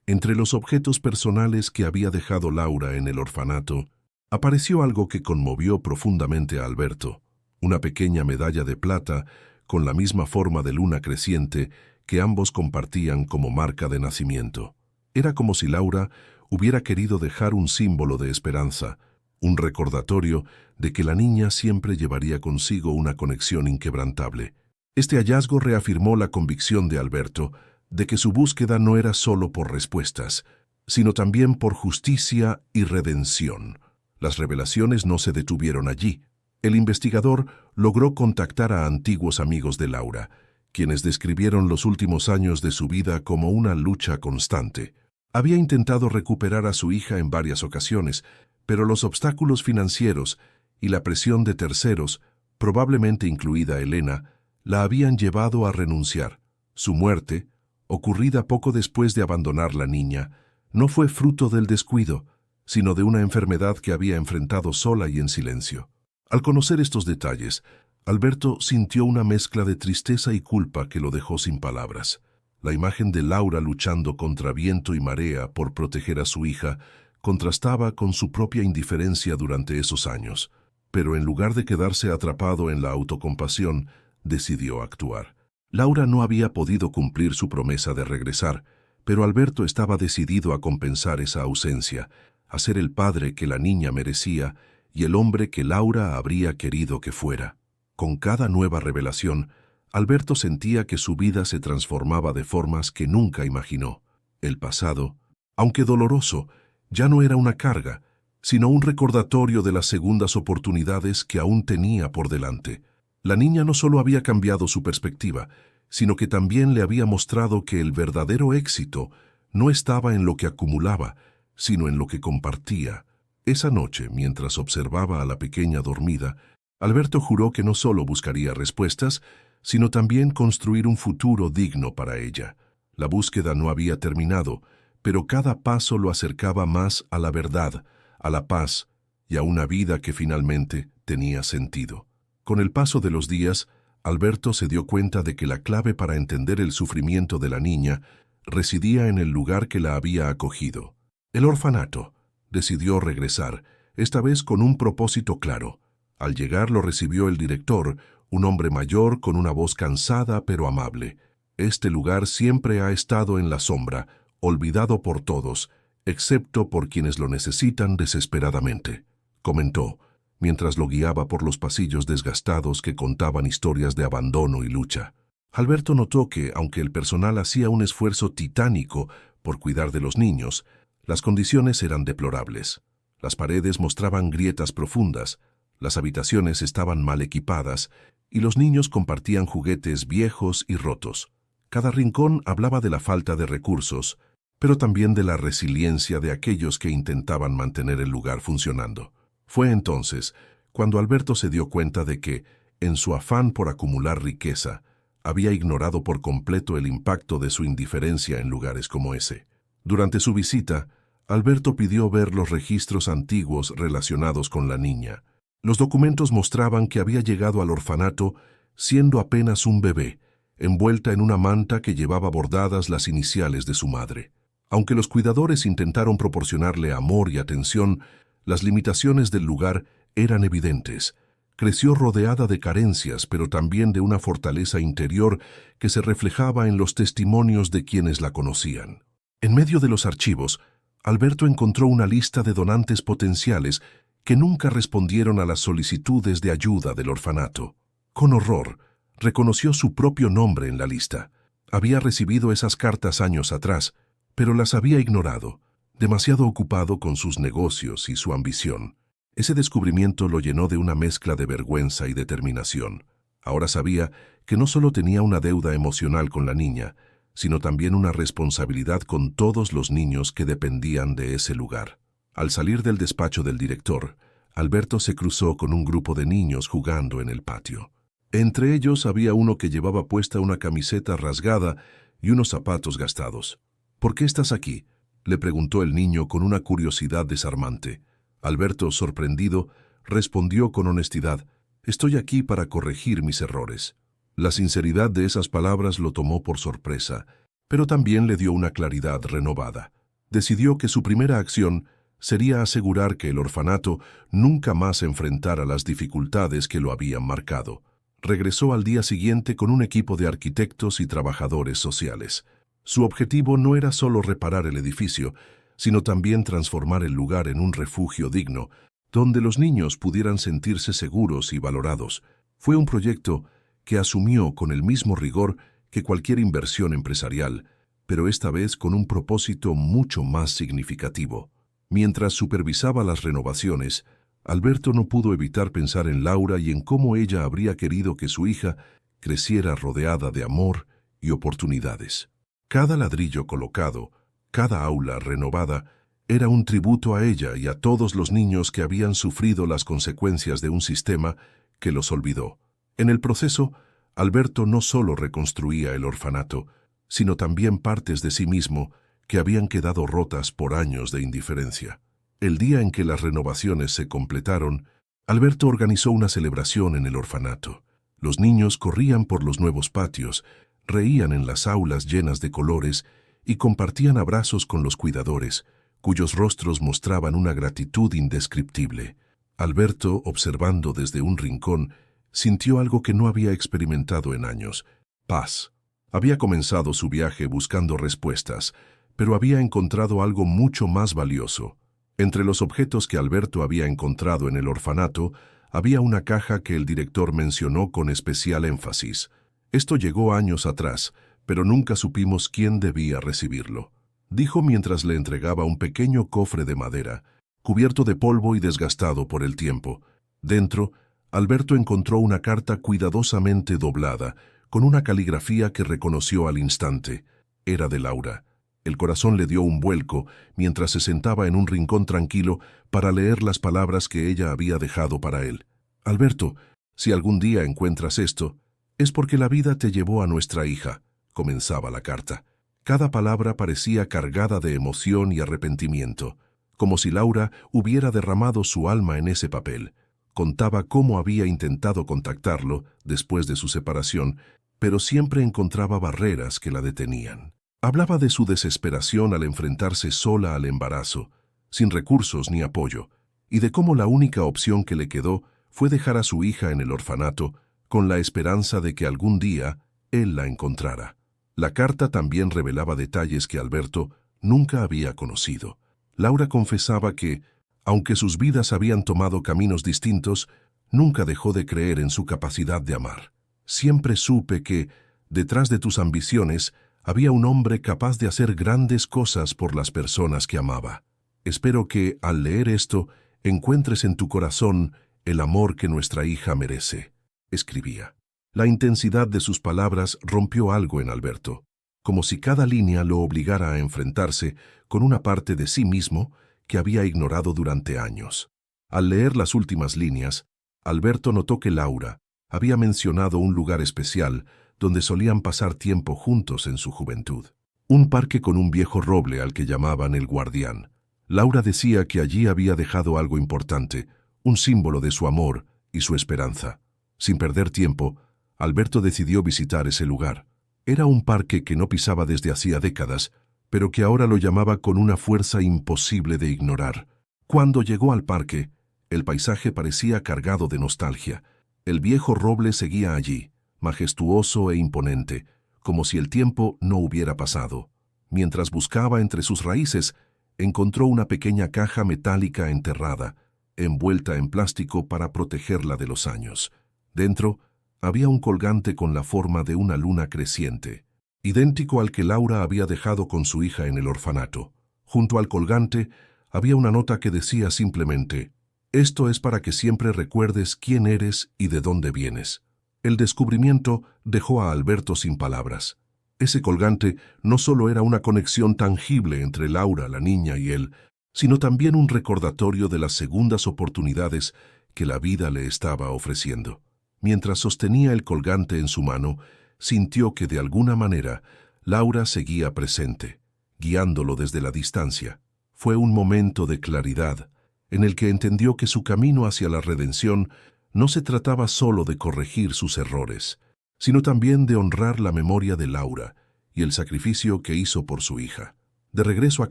[SPEAKER 1] Entre los objetos personales que había dejado Laura en el orfanato, apareció algo que conmovió profundamente a Alberto, una pequeña medalla de plata con la misma forma de luna creciente que ambos compartían como marca de nacimiento. Era como si Laura hubiera querido dejar un símbolo de esperanza, un recordatorio de que la niña siempre llevaría consigo una conexión inquebrantable. Este hallazgo reafirmó la convicción de Alberto de que su búsqueda no era solo por respuestas, sino también por justicia y redención. Las revelaciones no se detuvieron allí. El investigador logró contactar a antiguos amigos de Laura, quienes describieron los últimos años de su vida como una lucha constante. Había intentado recuperar a su hija en varias ocasiones, pero los obstáculos financieros y la presión de terceros, probablemente incluida Elena, la habían llevado a renunciar. Su muerte, ocurrida poco después de abandonar la niña, no fue fruto del descuido, sino de una enfermedad que había enfrentado sola y en silencio. Al conocer estos detalles, Alberto sintió una mezcla de tristeza y culpa que lo dejó sin palabras. La imagen de Laura luchando contra viento y marea por proteger a su hija contrastaba con su propia indiferencia durante esos años, pero en lugar de quedarse atrapado en la autocompasión, decidió actuar. Laura no había podido cumplir su promesa de regresar, pero Alberto estaba decidido a compensar esa ausencia, a ser el padre que la niña merecía y el hombre que Laura habría querido que fuera. Con cada nueva revelación, Alberto sentía que su vida se transformaba de formas que nunca imaginó. El pasado, aunque doloroso, ya no era una carga, sino un recordatorio de las segundas oportunidades que aún tenía por delante. La niña no solo había cambiado su perspectiva, sino que también le había mostrado que el verdadero éxito no estaba en lo que acumulaba, sino en lo que compartía. Esa noche, mientras observaba a la pequeña dormida, Alberto juró que no solo buscaría respuestas, sino también construir un futuro digno para ella. La búsqueda no había terminado, pero cada paso lo acercaba más a la verdad, a la paz y a una vida que finalmente tenía sentido. Con el paso de los días, Alberto se dio cuenta de que la clave para entender el sufrimiento de la niña residía en el lugar que la había acogido. El orfanato. Decidió regresar, esta vez con un propósito claro: Al llegar lo recibió el director, un hombre mayor con una voz cansada pero amable. Este lugar siempre ha estado en la sombra, olvidado por todos, excepto por quienes lo necesitan desesperadamente, comentó, mientras lo guiaba por los pasillos desgastados que contaban historias de abandono y lucha. Alberto notó que, aunque el personal hacía un esfuerzo titánico por cuidar de los niños, las condiciones eran deplorables. Las paredes mostraban grietas profundas, las habitaciones estaban mal equipadas y los niños compartían juguetes viejos y rotos. Cada rincón hablaba de la falta de recursos, pero también de la resiliencia de aquellos que intentaban mantener el lugar funcionando. Fue entonces cuando Alberto se dio cuenta de que, en su afán por acumular riqueza, había ignorado por completo el impacto de su indiferencia en lugares como ese. Durante su visita, Alberto pidió ver los registros antiguos relacionados con la niña. Los documentos mostraban que había llegado al orfanato siendo apenas un bebé, envuelta en una manta que llevaba bordadas las iniciales de su madre. Aunque los cuidadores intentaron proporcionarle amor y atención, las limitaciones del lugar eran evidentes. Creció rodeada de carencias, pero también de una fortaleza interior que se reflejaba en los testimonios de quienes la conocían. En medio de los archivos, Alberto encontró una lista de donantes potenciales que nunca respondieron a las solicitudes de ayuda del orfanato. Con horror, reconoció su propio nombre en la lista. Había recibido esas cartas años atrás, pero las había ignorado, demasiado ocupado con sus negocios y su ambición. Ese descubrimiento lo llenó de una mezcla de vergüenza y determinación. Ahora sabía que no solo tenía una deuda emocional con la niña, sino también una responsabilidad con todos los niños que dependían de ese lugar. Al salir del despacho del director, Alberto se cruzó con un grupo de niños jugando en el patio. Entre ellos había uno que llevaba puesta una camiseta rasgada y unos zapatos gastados. «¿Por qué estás aquí?», le preguntó el niño con una curiosidad desarmante. Alberto, sorprendido, respondió con honestidad: «Estoy aquí para corregir mis errores». La sinceridad de esas palabras lo tomó por sorpresa, pero también le dio una claridad renovada. Decidió que su primera acción sería asegurar que el orfanato nunca más enfrentara las dificultades que lo habían marcado. Regresó al día siguiente con un equipo de arquitectos y trabajadores sociales. Su objetivo no era solo reparar el edificio, sino también transformar el lugar en un refugio digno, donde los niños pudieran sentirse seguros y valorados. Fue un proyecto que asumió con el mismo rigor que cualquier inversión empresarial, pero esta vez con un propósito mucho más significativo. Mientras supervisaba las renovaciones, Alberto no pudo evitar pensar en Laura y en cómo ella habría querido que su hija creciera rodeada de amor y oportunidades. Cada ladrillo colocado, cada aula renovada, era un tributo a ella y a todos los niños que habían sufrido las consecuencias de un sistema que los olvidó. En el proceso, Alberto no solo reconstruía el orfanato, sino también partes de sí mismo que habían quedado rotas por años de indiferencia. El día en que las renovaciones se completaron, Alberto organizó una celebración en el orfanato. Los niños corrían por los nuevos patios, reían en las aulas llenas de colores y compartían abrazos con los cuidadores, cuyos rostros mostraban una gratitud indescriptible. Alberto, observando desde un rincón, sintió algo que no había experimentado en años: paz. Había comenzado su viaje buscando respuestas, pero había encontrado algo mucho más valioso. Entre los objetos que Alberto había encontrado en el orfanato, había una caja que el director mencionó con especial énfasis. Esto llegó años atrás, pero nunca supimos quién debía recibirlo, dijo mientras le entregaba un pequeño cofre de madera, cubierto de polvo y desgastado por el tiempo. Dentro, Alberto encontró una carta cuidadosamente doblada, con una caligrafía que reconoció al instante. Era de Laura. El corazón le dio un vuelco mientras se sentaba en un rincón tranquilo para leer las palabras que ella había dejado para él. «Alberto, si algún día encuentras esto, es porque la vida te llevó a nuestra hija», comenzaba la carta. Cada palabra parecía cargada de emoción y arrepentimiento, como si Laura hubiera derramado su alma en ese papel. Contaba cómo había intentado contactarlo después de su separación, pero siempre encontraba barreras que la detenían. Hablaba de su desesperación al enfrentarse sola al embarazo, sin recursos ni apoyo, y de cómo la única opción que le quedó fue dejar a su hija en el orfanato con la esperanza de que algún día él la encontrara. La carta también revelaba detalles que Alberto nunca había conocido. Laura confesaba que, aunque sus vidas habían tomado caminos distintos, nunca dejó de creer en su capacidad de amar. Siempre supe que, detrás de tus ambiciones, había un hombre capaz de hacer grandes cosas por las personas que amaba. Espero que, al leer esto, encuentres en tu corazón el amor que nuestra hija merece, escribía. La intensidad de sus palabras rompió algo en Alberto, como si cada línea lo obligara a enfrentarse con una parte de sí mismo que había ignorado durante años. Al leer las últimas líneas, Alberto notó que Laura había mencionado un lugar especial donde solían pasar tiempo juntos en su juventud. Un parque con un viejo roble al que llamaban el Guardián. Laura decía que allí había dejado algo importante, un símbolo de su amor y su esperanza. Sin perder tiempo, Alberto decidió visitar ese lugar. Era un parque que no pisaba desde hacía décadas, pero que ahora lo llamaba con una fuerza imposible de ignorar. Cuando llegó al parque, el paisaje parecía cargado de nostalgia. El viejo roble seguía allí, majestuoso e imponente, como si el tiempo no hubiera pasado. Mientras buscaba entre sus raíces, encontró una pequeña caja metálica enterrada, envuelta en plástico para protegerla de los años. Dentro había un colgante con la forma de una luna creciente, idéntico al que Laura había dejado con su hija en el orfanato. Junto al colgante había una nota que decía simplemente: «Esto es para que siempre recuerdes quién eres y de dónde vienes». El descubrimiento dejó a Alberto sin palabras. Ese colgante no solo era una conexión tangible entre Laura, la niña, y él, sino también un recordatorio de las segundas oportunidades que la vida le estaba ofreciendo. Mientras sostenía el colgante en su mano, sintió que de alguna manera Laura seguía presente, guiándolo desde la distancia. Fue un momento de claridad, en el que entendió que su camino hacia la redención no se trataba solo de corregir sus errores, sino también de honrar la memoria de Laura y el sacrificio que hizo por su hija. De regreso a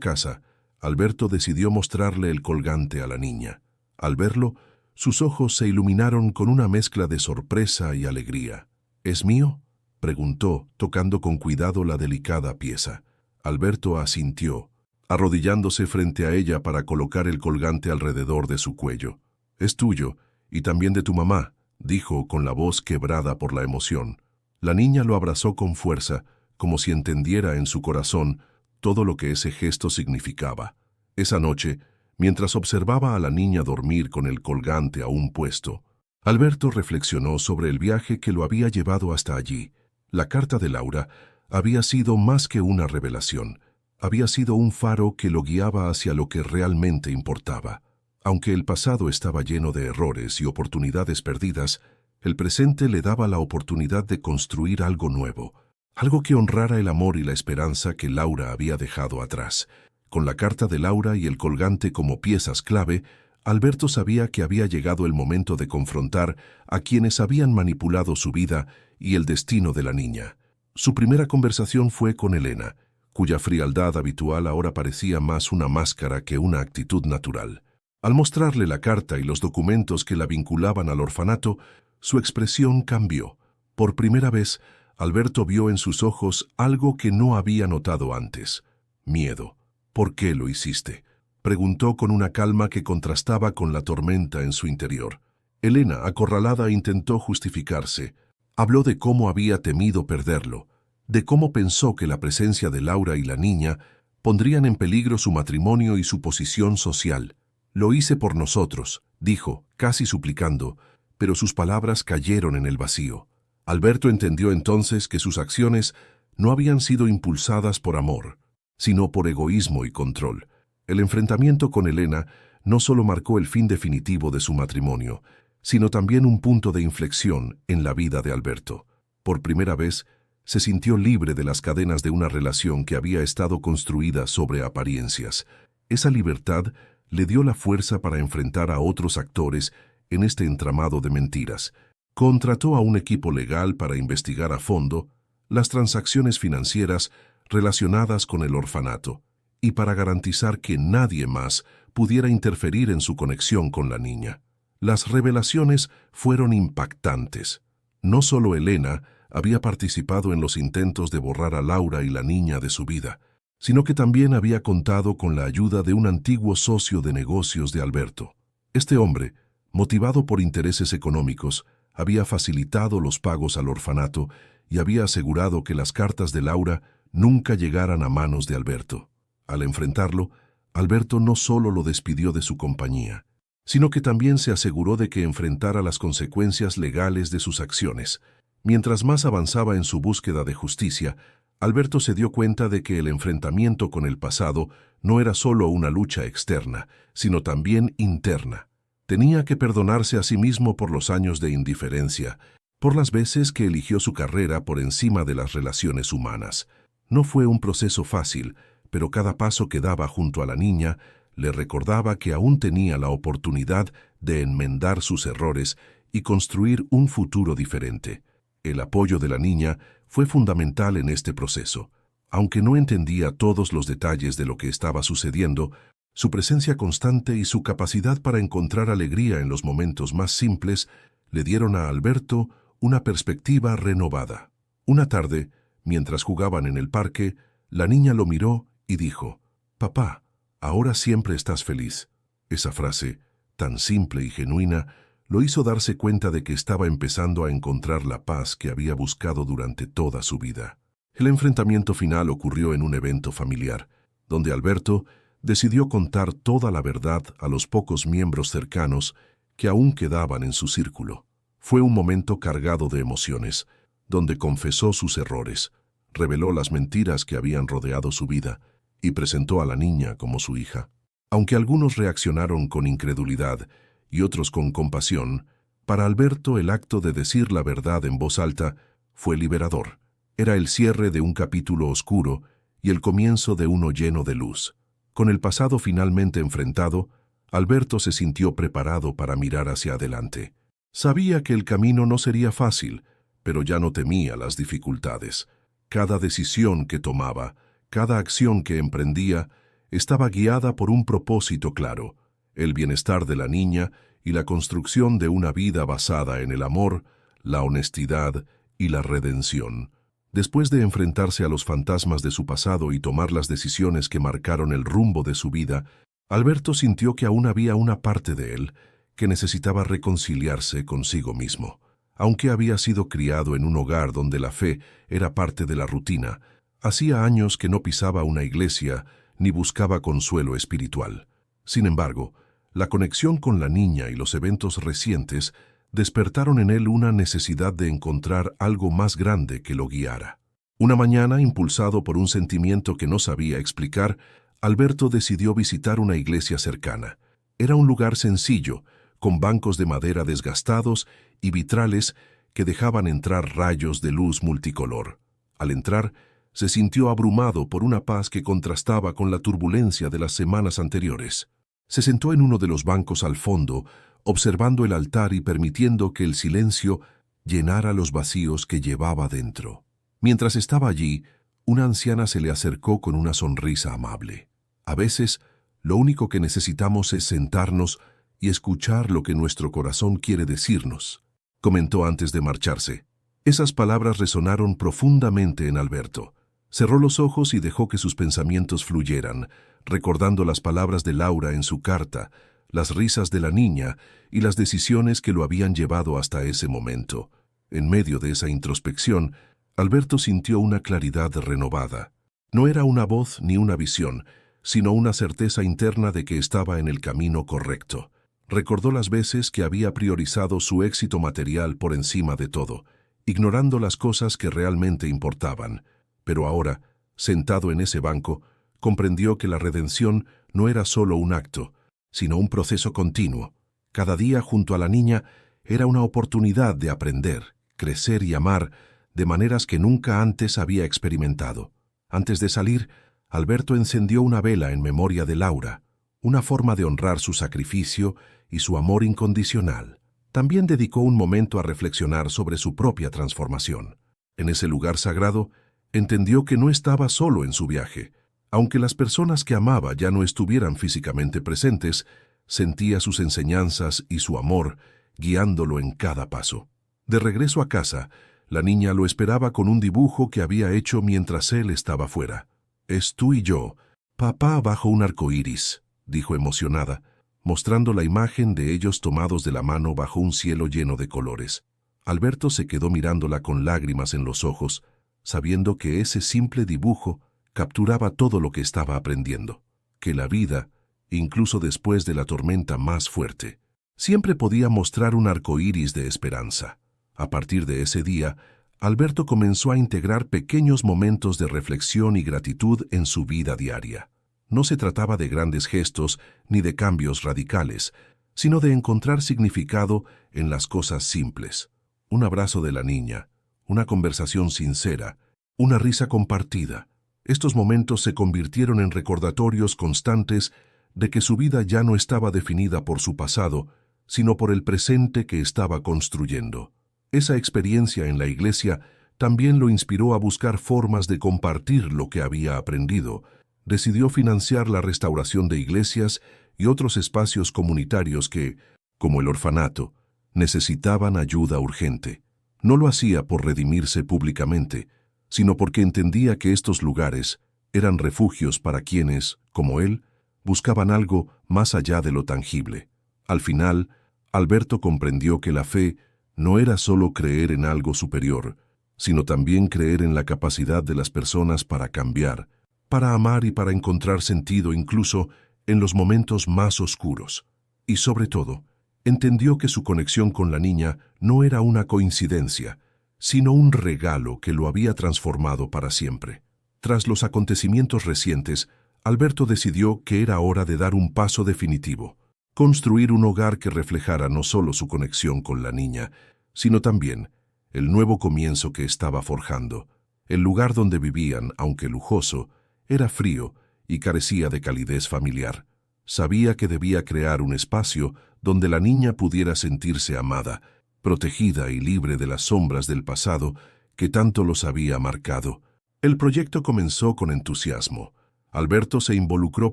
[SPEAKER 1] casa, Alberto decidió mostrarle el colgante a la niña. Al verlo, sus ojos se iluminaron con una mezcla de sorpresa y alegría. «¿Es mío?», preguntó, tocando con cuidado la delicada pieza. Alberto asintió, arrodillándose frente a ella para colocar el colgante alrededor de su cuello. «Es tuyo, y también de tu mamá», dijo con la voz quebrada por la emoción. La niña lo abrazó con fuerza, como si entendiera en su corazón todo lo que ese gesto significaba. Esa noche, mientras observaba a la niña dormir con el colgante aún puesto, Alberto reflexionó sobre el viaje que lo había llevado hasta allí. La carta de Laura había sido más que una revelación. Había sido un faro que lo guiaba hacia lo que realmente importaba. Aunque el pasado estaba lleno de errores y oportunidades perdidas, el presente le daba la oportunidad de construir algo nuevo, algo que honrara el amor y la esperanza que Laura había dejado atrás. Con la carta de Laura y el colgante como piezas clave, Alberto sabía que había llegado el momento de confrontar a quienes habían manipulado su vida y el destino de la niña. Su primera conversación fue con Elena, cuya frialdad habitual ahora parecía más una máscara que una actitud natural. Al mostrarle la carta y los documentos que la vinculaban al orfanato, su expresión cambió. Por primera vez, Alberto vio en sus ojos algo que no había notado antes: miedo. «¿Por qué lo hiciste?», preguntó con una calma que contrastaba con la tormenta en su interior. Elena, acorralada, intentó justificarse. Habló de cómo había temido perderlo, de cómo pensó que la presencia de Laura y la niña pondrían en peligro su matrimonio y su posición social. «Lo hice por nosotros», dijo, casi suplicando, pero sus palabras cayeron en el vacío. Alberto entendió entonces que sus acciones no habían sido impulsadas por amor, sino por egoísmo y control. El enfrentamiento con Elena no solo marcó el fin definitivo de su matrimonio, sino también un punto de inflexión en la vida de Alberto. Por primera vez, se sintió libre de las cadenas de una relación que había estado construida sobre apariencias. Esa libertad le dio la fuerza para enfrentar a otros actores en este entramado de mentiras. Contrató a un equipo legal para investigar a fondo las transacciones financieras relacionadas con el orfanato y para garantizar que nadie más pudiera interferir en su conexión con la niña. Las revelaciones fueron impactantes. No solo Elena había participado en los intentos de borrar a Laura y la niña de su vida, sino que también había contado con la ayuda de un antiguo socio de negocios de Alberto. Este hombre, motivado por intereses económicos, había facilitado los pagos al orfanato y había asegurado que las cartas de Laura nunca llegaran a manos de Alberto. Al enfrentarlo, Alberto no solo lo despidió de su compañía, sino que también se aseguró de que enfrentara las consecuencias legales de sus acciones. Mientras más avanzaba en su búsqueda de justicia, Alberto se dio cuenta de que el enfrentamiento con el pasado no era solo una lucha externa, sino también interna. Tenía que perdonarse a sí mismo por los años de indiferencia, por las veces que eligió su carrera por encima de las relaciones humanas. No fue un proceso fácil, pero cada paso que daba junto a la niña le recordaba que aún tenía la oportunidad de enmendar sus errores y construir un futuro diferente. El apoyo de la niña fue fundamental en este proceso. Aunque no entendía todos los detalles de lo que estaba sucediendo, su presencia constante y su capacidad para encontrar alegría en los momentos más simples le dieron a Alberto una perspectiva renovada. Una tarde, mientras jugaban en el parque, la niña lo miró y dijo: «Papá, ahora siempre estás feliz». Esa frase, tan simple y genuina, lo hizo darse cuenta de que estaba empezando a encontrar la paz que había buscado durante toda su vida. El enfrentamiento final ocurrió en un evento familiar, donde Alberto decidió contar toda la verdad a los pocos miembros cercanos que aún quedaban en su círculo. Fue un momento cargado de emociones, donde confesó sus errores, reveló las mentiras que habían rodeado su vida y presentó a la niña como su hija. Aunque algunos reaccionaron con incredulidad y otros con compasión, para Alberto el acto de decir la verdad en voz alta fue liberador. Era el cierre de un capítulo oscuro y el comienzo de uno lleno de luz. Con el pasado finalmente enfrentado, Alberto se sintió preparado para mirar hacia adelante. Sabía que el camino no sería fácil, pero ya no temía las dificultades. Cada decisión que tomaba, cada acción que emprendía, estaba guiada por un propósito claro: el bienestar de la niña y la construcción de una vida basada en el amor, la honestidad y la redención. Después de enfrentarse a los fantasmas de su pasado y tomar las decisiones que marcaron el rumbo de su vida, Alberto sintió que aún había una parte de él que necesitaba reconciliarse consigo mismo. Aunque había sido criado en un hogar donde la fe era parte de la rutina, hacía años que no pisaba una iglesia ni buscaba consuelo espiritual. Sin embargo, la conexión con la niña y los eventos recientes despertaron en él una necesidad de encontrar algo más grande que lo guiara. Una mañana, impulsado por un sentimiento que no sabía explicar, Alberto decidió visitar una iglesia cercana. Era un lugar sencillo, con bancos de madera desgastados y vitrales que dejaban entrar rayos de luz multicolor. Al entrar, se sintió abrumado por una paz que contrastaba con la turbulencia de las semanas anteriores. Se sentó en uno de los bancos al fondo, observando el altar y permitiendo que el silencio llenara los vacíos que llevaba dentro. Mientras estaba allí, una anciana se le acercó con una sonrisa amable. A veces, lo único que necesitamos es sentarnos y escuchar lo que nuestro corazón quiere decirnos, comentó antes de marcharse. Esas palabras resonaron profundamente en Alberto. Cerró los ojos y dejó que sus pensamientos fluyeran, recordando las palabras de Laura en su carta, las risas de la niña y las decisiones que lo habían llevado hasta ese momento. En medio de esa introspección, Alberto sintió una claridad renovada. No era una voz ni una visión, sino una certeza interna de que estaba en el camino correcto. Recordó las veces que había priorizado su éxito material por encima de todo, ignorando las cosas que realmente importaban. Pero ahora, sentado en ese banco, comprendió que la redención no era solo un acto, sino un proceso continuo. Cada día junto a la niña era una oportunidad de aprender, crecer y amar de maneras que nunca antes había experimentado. Antes de salir, Alberto encendió una vela en memoria de Laura, una forma de honrar su sacrificio y su amor incondicional. También dedicó un momento a reflexionar sobre su propia transformación. En ese lugar sagrado, entendió que no estaba solo en su viaje. Aunque las personas que amaba ya no estuvieran físicamente presentes, Sentía sus enseñanzas y su amor, guiándolo en cada paso. De regreso a casa, la niña lo esperaba con un dibujo que había hecho mientras él estaba fuera. «Es tú y yo, papá bajo un arco iris», dijo emocionada, mostrando la imagen de ellos tomados de la mano bajo un cielo lleno de colores. Alberto se quedó mirándola con lágrimas en los ojos, sabiendo que ese simple dibujo capturaba todo lo que estaba aprendiendo, que la vida, incluso después de la tormenta más fuerte, siempre podía mostrar un arco iris de esperanza. A partir de ese día, Alberto comenzó a integrar pequeños momentos de reflexión y gratitud en su vida diaria. No se trataba de grandes gestos ni de cambios radicales, sino de encontrar significado en las cosas simples. Un abrazo de la niña, una conversación sincera, una risa compartida. Estos momentos se convirtieron en recordatorios constantes de que su vida ya no estaba definida por su pasado, sino por el presente que estaba construyendo. Esa experiencia en la iglesia también lo inspiró a buscar formas de compartir lo que había aprendido. Decidió financiar la restauración de iglesias y otros espacios comunitarios que, como el orfanato, necesitaban ayuda urgente. No lo hacía por redimirse públicamente, sino porque entendía que estos lugares eran refugios para quienes, como él, buscaban algo más allá de lo tangible. Al final, Alberto comprendió que la fe no era solo creer en algo superior, sino también creer en la capacidad de las personas para cambiar, para amar y para encontrar sentido incluso en los momentos más oscuros. Y sobre todo, entendió que su conexión con la niña no era una coincidencia, sino un regalo que lo había transformado para siempre. Tras los acontecimientos recientes, Alberto decidió que era hora de dar un paso definitivo, construir un hogar que reflejara no solo su conexión con la niña, sino también el nuevo comienzo que estaba forjando. El lugar donde vivían, aunque lujoso, era frío y carecía de calidez familiar. Sabía que debía crear un espacio donde la niña pudiera sentirse amada, protegida y libre de las sombras del pasado que tanto los había marcado. El proyecto comenzó con entusiasmo. Alberto se involucró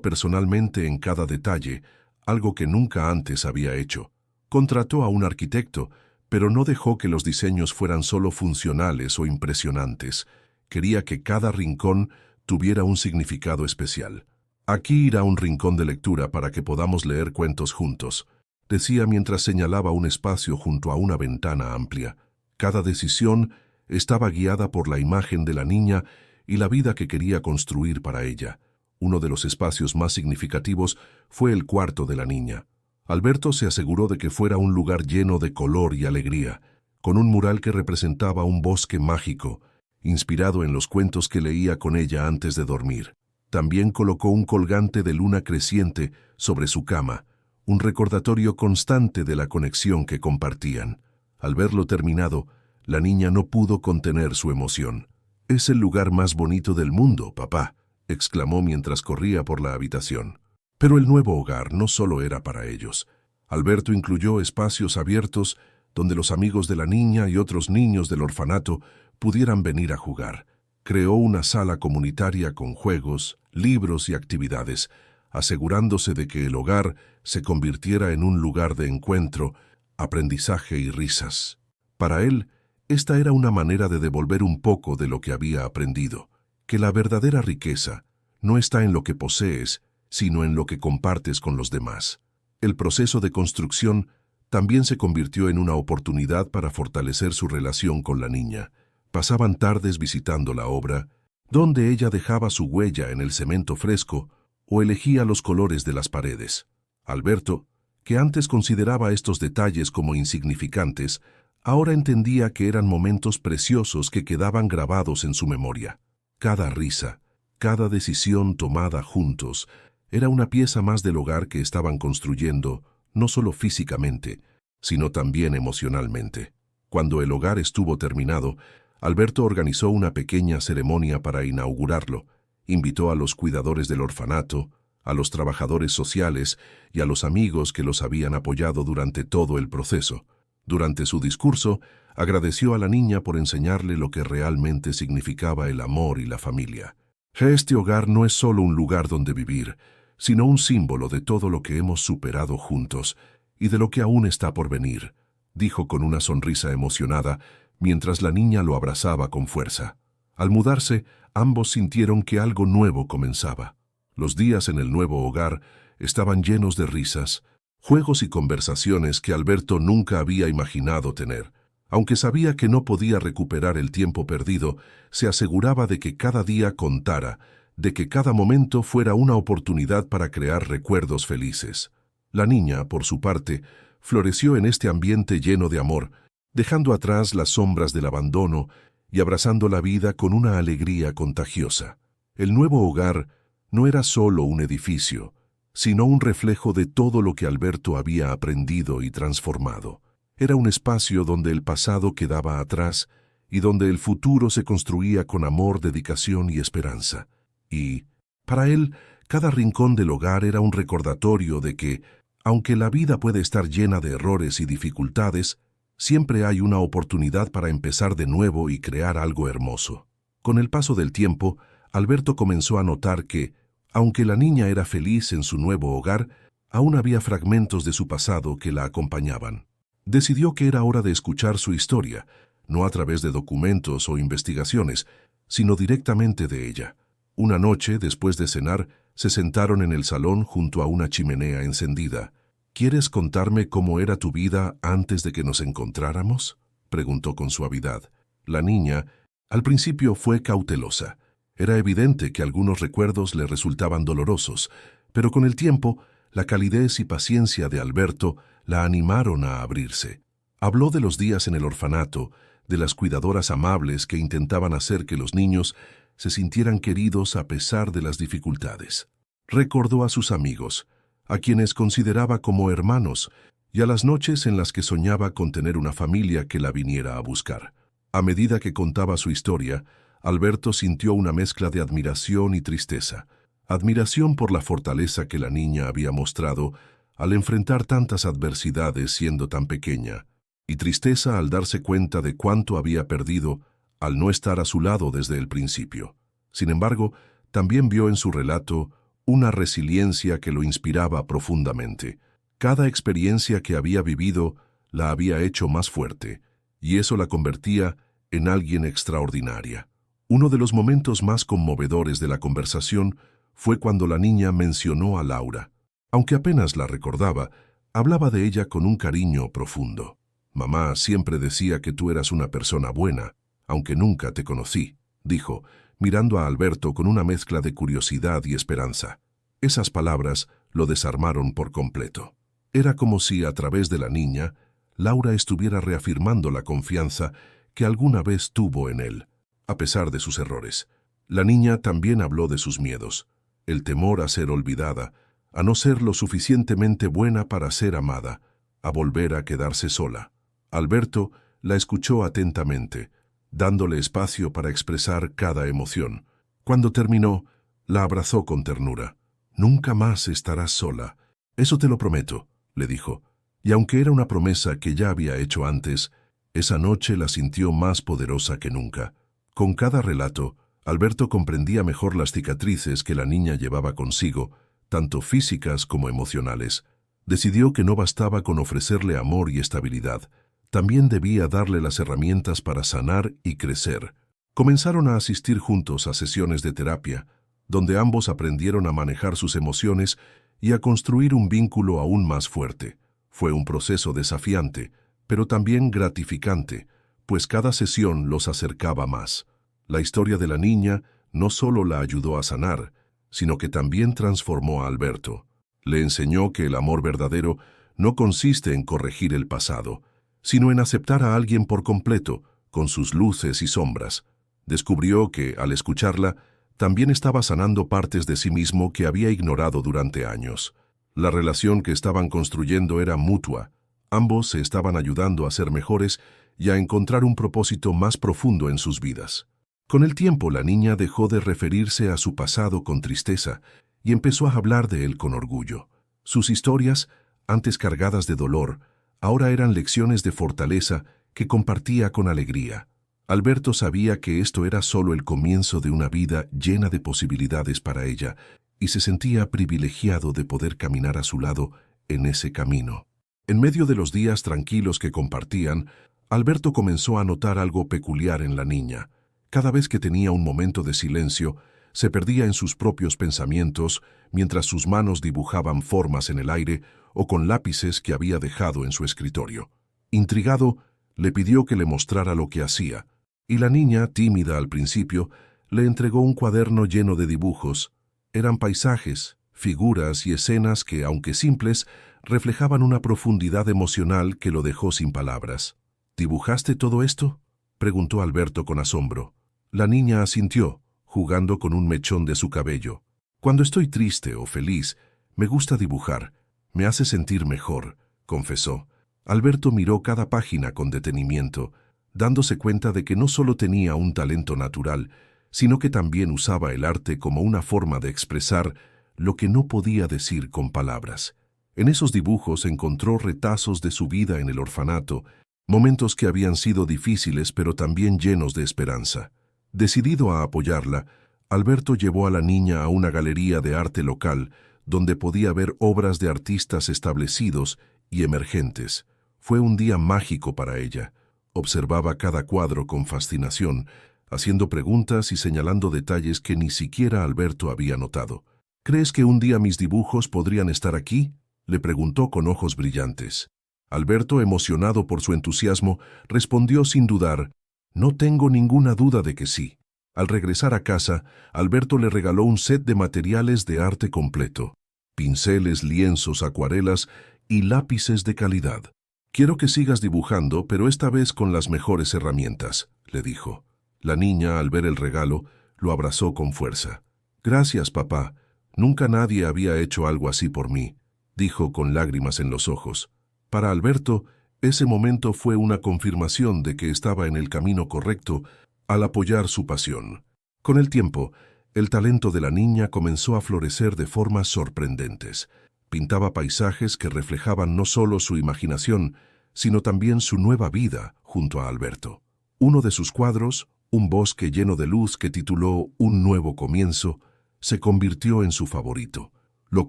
[SPEAKER 1] personalmente en cada detalle, algo que nunca antes había hecho. Contrató a un arquitecto, pero no dejó que los diseños fueran solo funcionales o impresionantes. Quería que cada rincón tuviera un significado especial. «Aquí irá un rincón de lectura para que podamos leer cuentos juntos», decía mientras señalaba un espacio junto a una ventana amplia. Cada decisión estaba guiada por la imagen de la niña y la vida que quería construir para ella. Uno de los espacios más significativos fue el cuarto de la niña. Alberto se aseguró de que fuera un lugar lleno de color y alegría, con un mural que representaba un bosque mágico, inspirado en los cuentos que leía con ella antes de dormir. También colocó un colgante de luna creciente sobre su cama, un recordatorio constante de la conexión que compartían. Al verlo terminado, la niña no pudo contener su emoción. «Es el lugar más bonito del mundo, papá», exclamó mientras corría por la habitación. Pero el nuevo hogar no solo era para ellos. Alberto incluyó espacios abiertos donde los amigos de la niña y otros niños del orfanato pudieran venir a jugar. Creó una sala comunitaria con juegos, libros y actividades, asegurándose de que el hogar se convirtiera en un lugar de encuentro, aprendizaje y risas. Para él, esta era una manera de devolver un poco de lo que había aprendido, que la verdadera riqueza no está en lo que posees, sino en lo que compartes con los demás. El proceso de construcción también se convirtió en una oportunidad para fortalecer su relación con la niña. Pasaban tardes visitando la obra, donde ella dejaba su huella en el cemento fresco o elegía los colores de las paredes. Alberto, que antes consideraba estos detalles como insignificantes, ahora entendía que eran momentos preciosos que quedaban grabados en su memoria. Cada risa, cada decisión tomada juntos, era una pieza más del hogar que estaban construyendo, no solo físicamente, sino también emocionalmente. Cuando el hogar estuvo terminado, Alberto organizó una pequeña ceremonia para inaugurarlo. Invitó a los cuidadores del orfanato, a los trabajadores sociales y a los amigos que los habían apoyado durante todo el proceso. Durante su discurso, agradeció a la niña por enseñarle lo que realmente significaba el amor y la familia. «Este hogar no es solo un lugar donde vivir, sino un símbolo de todo lo que hemos superado juntos y de lo que aún está por venir, dijo con una sonrisa emocionada mientras la niña lo abrazaba con fuerza. Al mudarse, ambos sintieron que algo nuevo comenzaba. Los días en el nuevo hogar estaban llenos de risas, juegos y conversaciones que Alberto nunca había imaginado tener. Aunque sabía que no podía recuperar el tiempo perdido, se aseguraba de que cada día contara, de que cada momento fuera una oportunidad para crear recuerdos felices. La niña, por su parte, floreció en este ambiente lleno de amor, dejando atrás las sombras del abandono y abrazando la vida con una alegría contagiosa. El nuevo hogar no era solo un edificio, sino un reflejo de todo lo que Alberto había aprendido y transformado. Era un espacio donde el pasado quedaba atrás y donde el futuro se construía con amor, dedicación y esperanza. Y, para él, cada rincón del hogar era un recordatorio de que, aunque la vida puede estar llena de errores y dificultades, siempre hay una oportunidad para empezar de nuevo y crear algo hermoso. Con el paso del tiempo, Alberto comenzó a notar que, aunque la niña era feliz en su nuevo hogar, aún había fragmentos de su pasado que la acompañaban. Decidió que era hora de escuchar su historia, no a través de documentos o investigaciones, sino directamente de ella. Una noche, después de cenar, se sentaron en el salón junto a una chimenea encendida. ¿Quieres contarme cómo era tu vida antes de que nos encontráramos?, preguntó con suavidad. La niña, al principio, fue cautelosa. Era evidente que algunos recuerdos le resultaban dolorosos, pero con el tiempo, la calidez y paciencia de Alberto la animaron a abrirse. Habló de los días en el orfanato, de las cuidadoras amables que intentaban hacer que los niños se sintieran queridos a pesar de las dificultades. Recordó a sus amigos, a quienes consideraba como hermanos, y a las noches en las que soñaba con tener una familia que la viniera a buscar. A medida que contaba su historia, Alberto sintió una mezcla de admiración y tristeza. Admiración por la fortaleza que la niña había mostrado al enfrentar tantas adversidades siendo tan pequeña, y tristeza al darse cuenta de cuánto había perdido al no estar a su lado desde el principio. Sin embargo, también vio en su relato una resiliencia que lo inspiraba profundamente. Cada experiencia que había vivido la había hecho más fuerte, y eso la convertía en alguien extraordinaria. Uno de los momentos más conmovedores de la conversación fue cuando la niña mencionó a Laura. Aunque apenas la recordaba, hablaba de ella con un cariño profundo. «Mamá siempre decía que tú eras una persona buena, aunque nunca te conocí», dijo, mirando a Alberto con una mezcla de curiosidad y esperanza. Esas palabras lo desarmaron por completo. Era como si, a través de la niña, Laura estuviera reafirmando la confianza que alguna vez tuvo en él, a pesar de sus errores. La niña también habló de sus miedos, el temor a ser olvidada, a no ser lo suficientemente buena para ser amada, a volver a quedarse sola. Alberto la escuchó atentamente, dándole espacio para expresar cada emoción. Cuando terminó, la abrazó con ternura. «Nunca más estarás sola. Eso te lo prometo», le dijo. Y aunque era una promesa que ya había hecho antes, esa noche la sintió más poderosa que nunca. Con cada relato, Alberto comprendía mejor las cicatrices que la niña llevaba consigo, tanto físicas como emocionales. Decidió que no bastaba con ofrecerle amor y estabilidad. También debía darle las herramientas para sanar y crecer. Comenzaron a asistir juntos a sesiones de terapia, donde ambos aprendieron a manejar sus emociones y a construir un vínculo aún más fuerte. Fue un proceso desafiante, pero también gratificante, pues cada sesión los acercaba más. La historia de la niña no solo la ayudó a sanar, sino que también transformó a Alberto. Le enseñó que el amor verdadero no consiste en corregir el pasado, sino en aceptar a alguien por completo, con sus luces y sombras. Descubrió que, al escucharla, también estaba sanando partes de sí mismo que había ignorado durante años. La relación que estaban construyendo era mutua. Ambos se estaban ayudando a ser mejores y a encontrar un propósito más profundo en sus vidas. Con el tiempo, la niña dejó de referirse a su pasado con tristeza y empezó a hablar de él con orgullo. Sus historias, antes cargadas de dolor, ahora eran lecciones de fortaleza que compartía con alegría. Alberto sabía que esto era solo el comienzo de una vida llena de posibilidades para ella y se sentía privilegiado de poder caminar a su lado en ese camino. En medio de los días tranquilos que compartían, Alberto comenzó a notar algo peculiar en la niña. Cada vez que tenía un momento de silencio, se perdía en sus propios pensamientos mientras sus manos dibujaban formas en el aire o con lápices que había dejado en su escritorio. Intrigado, le pidió que le mostrara lo que hacía, y la niña, tímida al principio, le entregó un cuaderno lleno de dibujos. Eran paisajes, figuras y escenas que, aunque simples, reflejaban una profundidad emocional que lo dejó sin palabras. ¿Dibujaste todo esto?, preguntó Alberto con asombro. La niña asintió, jugando con un mechón de su cabello. Cuando estoy triste o feliz, me gusta dibujar. Me hace sentir mejor, confesó. Alberto miró cada página con detenimiento, dándose cuenta de que no solo tenía un talento natural, sino que también usaba el arte como una forma de expresar lo que no podía decir con palabras. En esos dibujos encontró retazos de su vida en el orfanato, momentos que habían sido difíciles pero también llenos de esperanza. Decidido a apoyarla, Alberto llevó a la niña a una galería de arte local, donde podía ver obras de artistas establecidos y emergentes. Fue un día mágico para ella. Observaba cada cuadro con fascinación, haciendo preguntas y señalando detalles que ni siquiera Alberto había notado. ¿Crees que un día mis dibujos podrían estar aquí?, le preguntó con ojos brillantes. Alberto, emocionado por su entusiasmo, respondió sin dudar: «No tengo ninguna duda de que sí». Al regresar a casa, Alberto le regaló un set de materiales de arte completo: pinceles, lienzos, acuarelas y lápices de calidad. «Quiero que sigas dibujando, pero esta vez con las mejores herramientas», le dijo. La niña, al ver el regalo, lo abrazó con fuerza. «Gracias, papá. Nunca nadie había hecho algo así por mí», dijo con lágrimas en los ojos. Para Alberto, ese momento fue una confirmación de que estaba en el camino correcto al apoyar su pasión. Con el tiempo, el talento de la niña comenzó a florecer de formas sorprendentes. Pintaba paisajes que reflejaban no solo su imaginación, sino también su nueva vida junto a Alberto. Uno de sus cuadros, un bosque lleno de luz que tituló Un nuevo comienzo, se convirtió en su favorito. Lo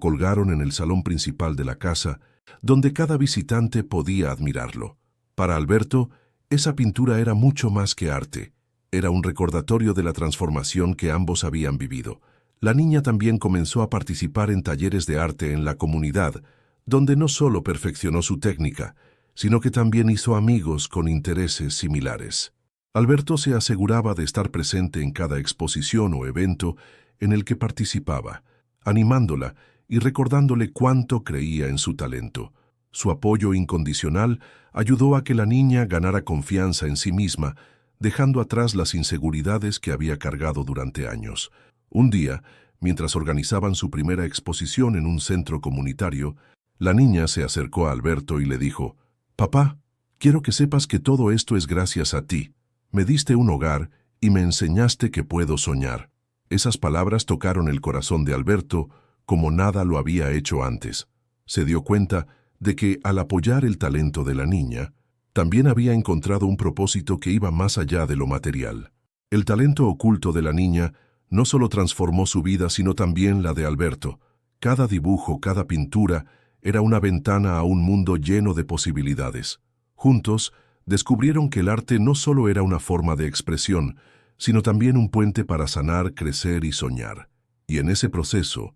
[SPEAKER 1] colgaron en el salón principal de la casa, donde cada visitante podía admirarlo. Para Alberto, esa pintura era mucho más que arte. Era un recordatorio de la transformación que ambos habían vivido. La niña también comenzó a participar en talleres de arte en la comunidad, donde no solo perfeccionó su técnica, sino que también hizo amigos con intereses similares. Alberto se aseguraba de estar presente en cada exposición o evento en el que participaba, animándola y recordándole cuánto creía en su talento. Su apoyo incondicional ayudó a que la niña ganara confianza en sí misma, dejando atrás las inseguridades que había cargado durante años. Un día, mientras organizaban su primera exposición en un centro comunitario, la niña se acercó a Alberto y le dijo: «Papá, quiero que sepas que todo esto es gracias a ti. Me diste un hogar y me enseñaste que puedo soñar». Esas palabras tocaron el corazón de Alberto como nada lo había hecho antes. Se dio cuenta de que, al apoyar el talento de la niña, también había encontrado un propósito que iba más allá de lo material. El talento oculto de la niña no solo transformó su vida, sino también la de Alberto. Cada dibujo, cada pintura, era una ventana a un mundo lleno de posibilidades. Juntos, descubrieron que el arte no solo era una forma de expresión, sino también un puente para sanar, crecer y soñar. Y en ese proceso,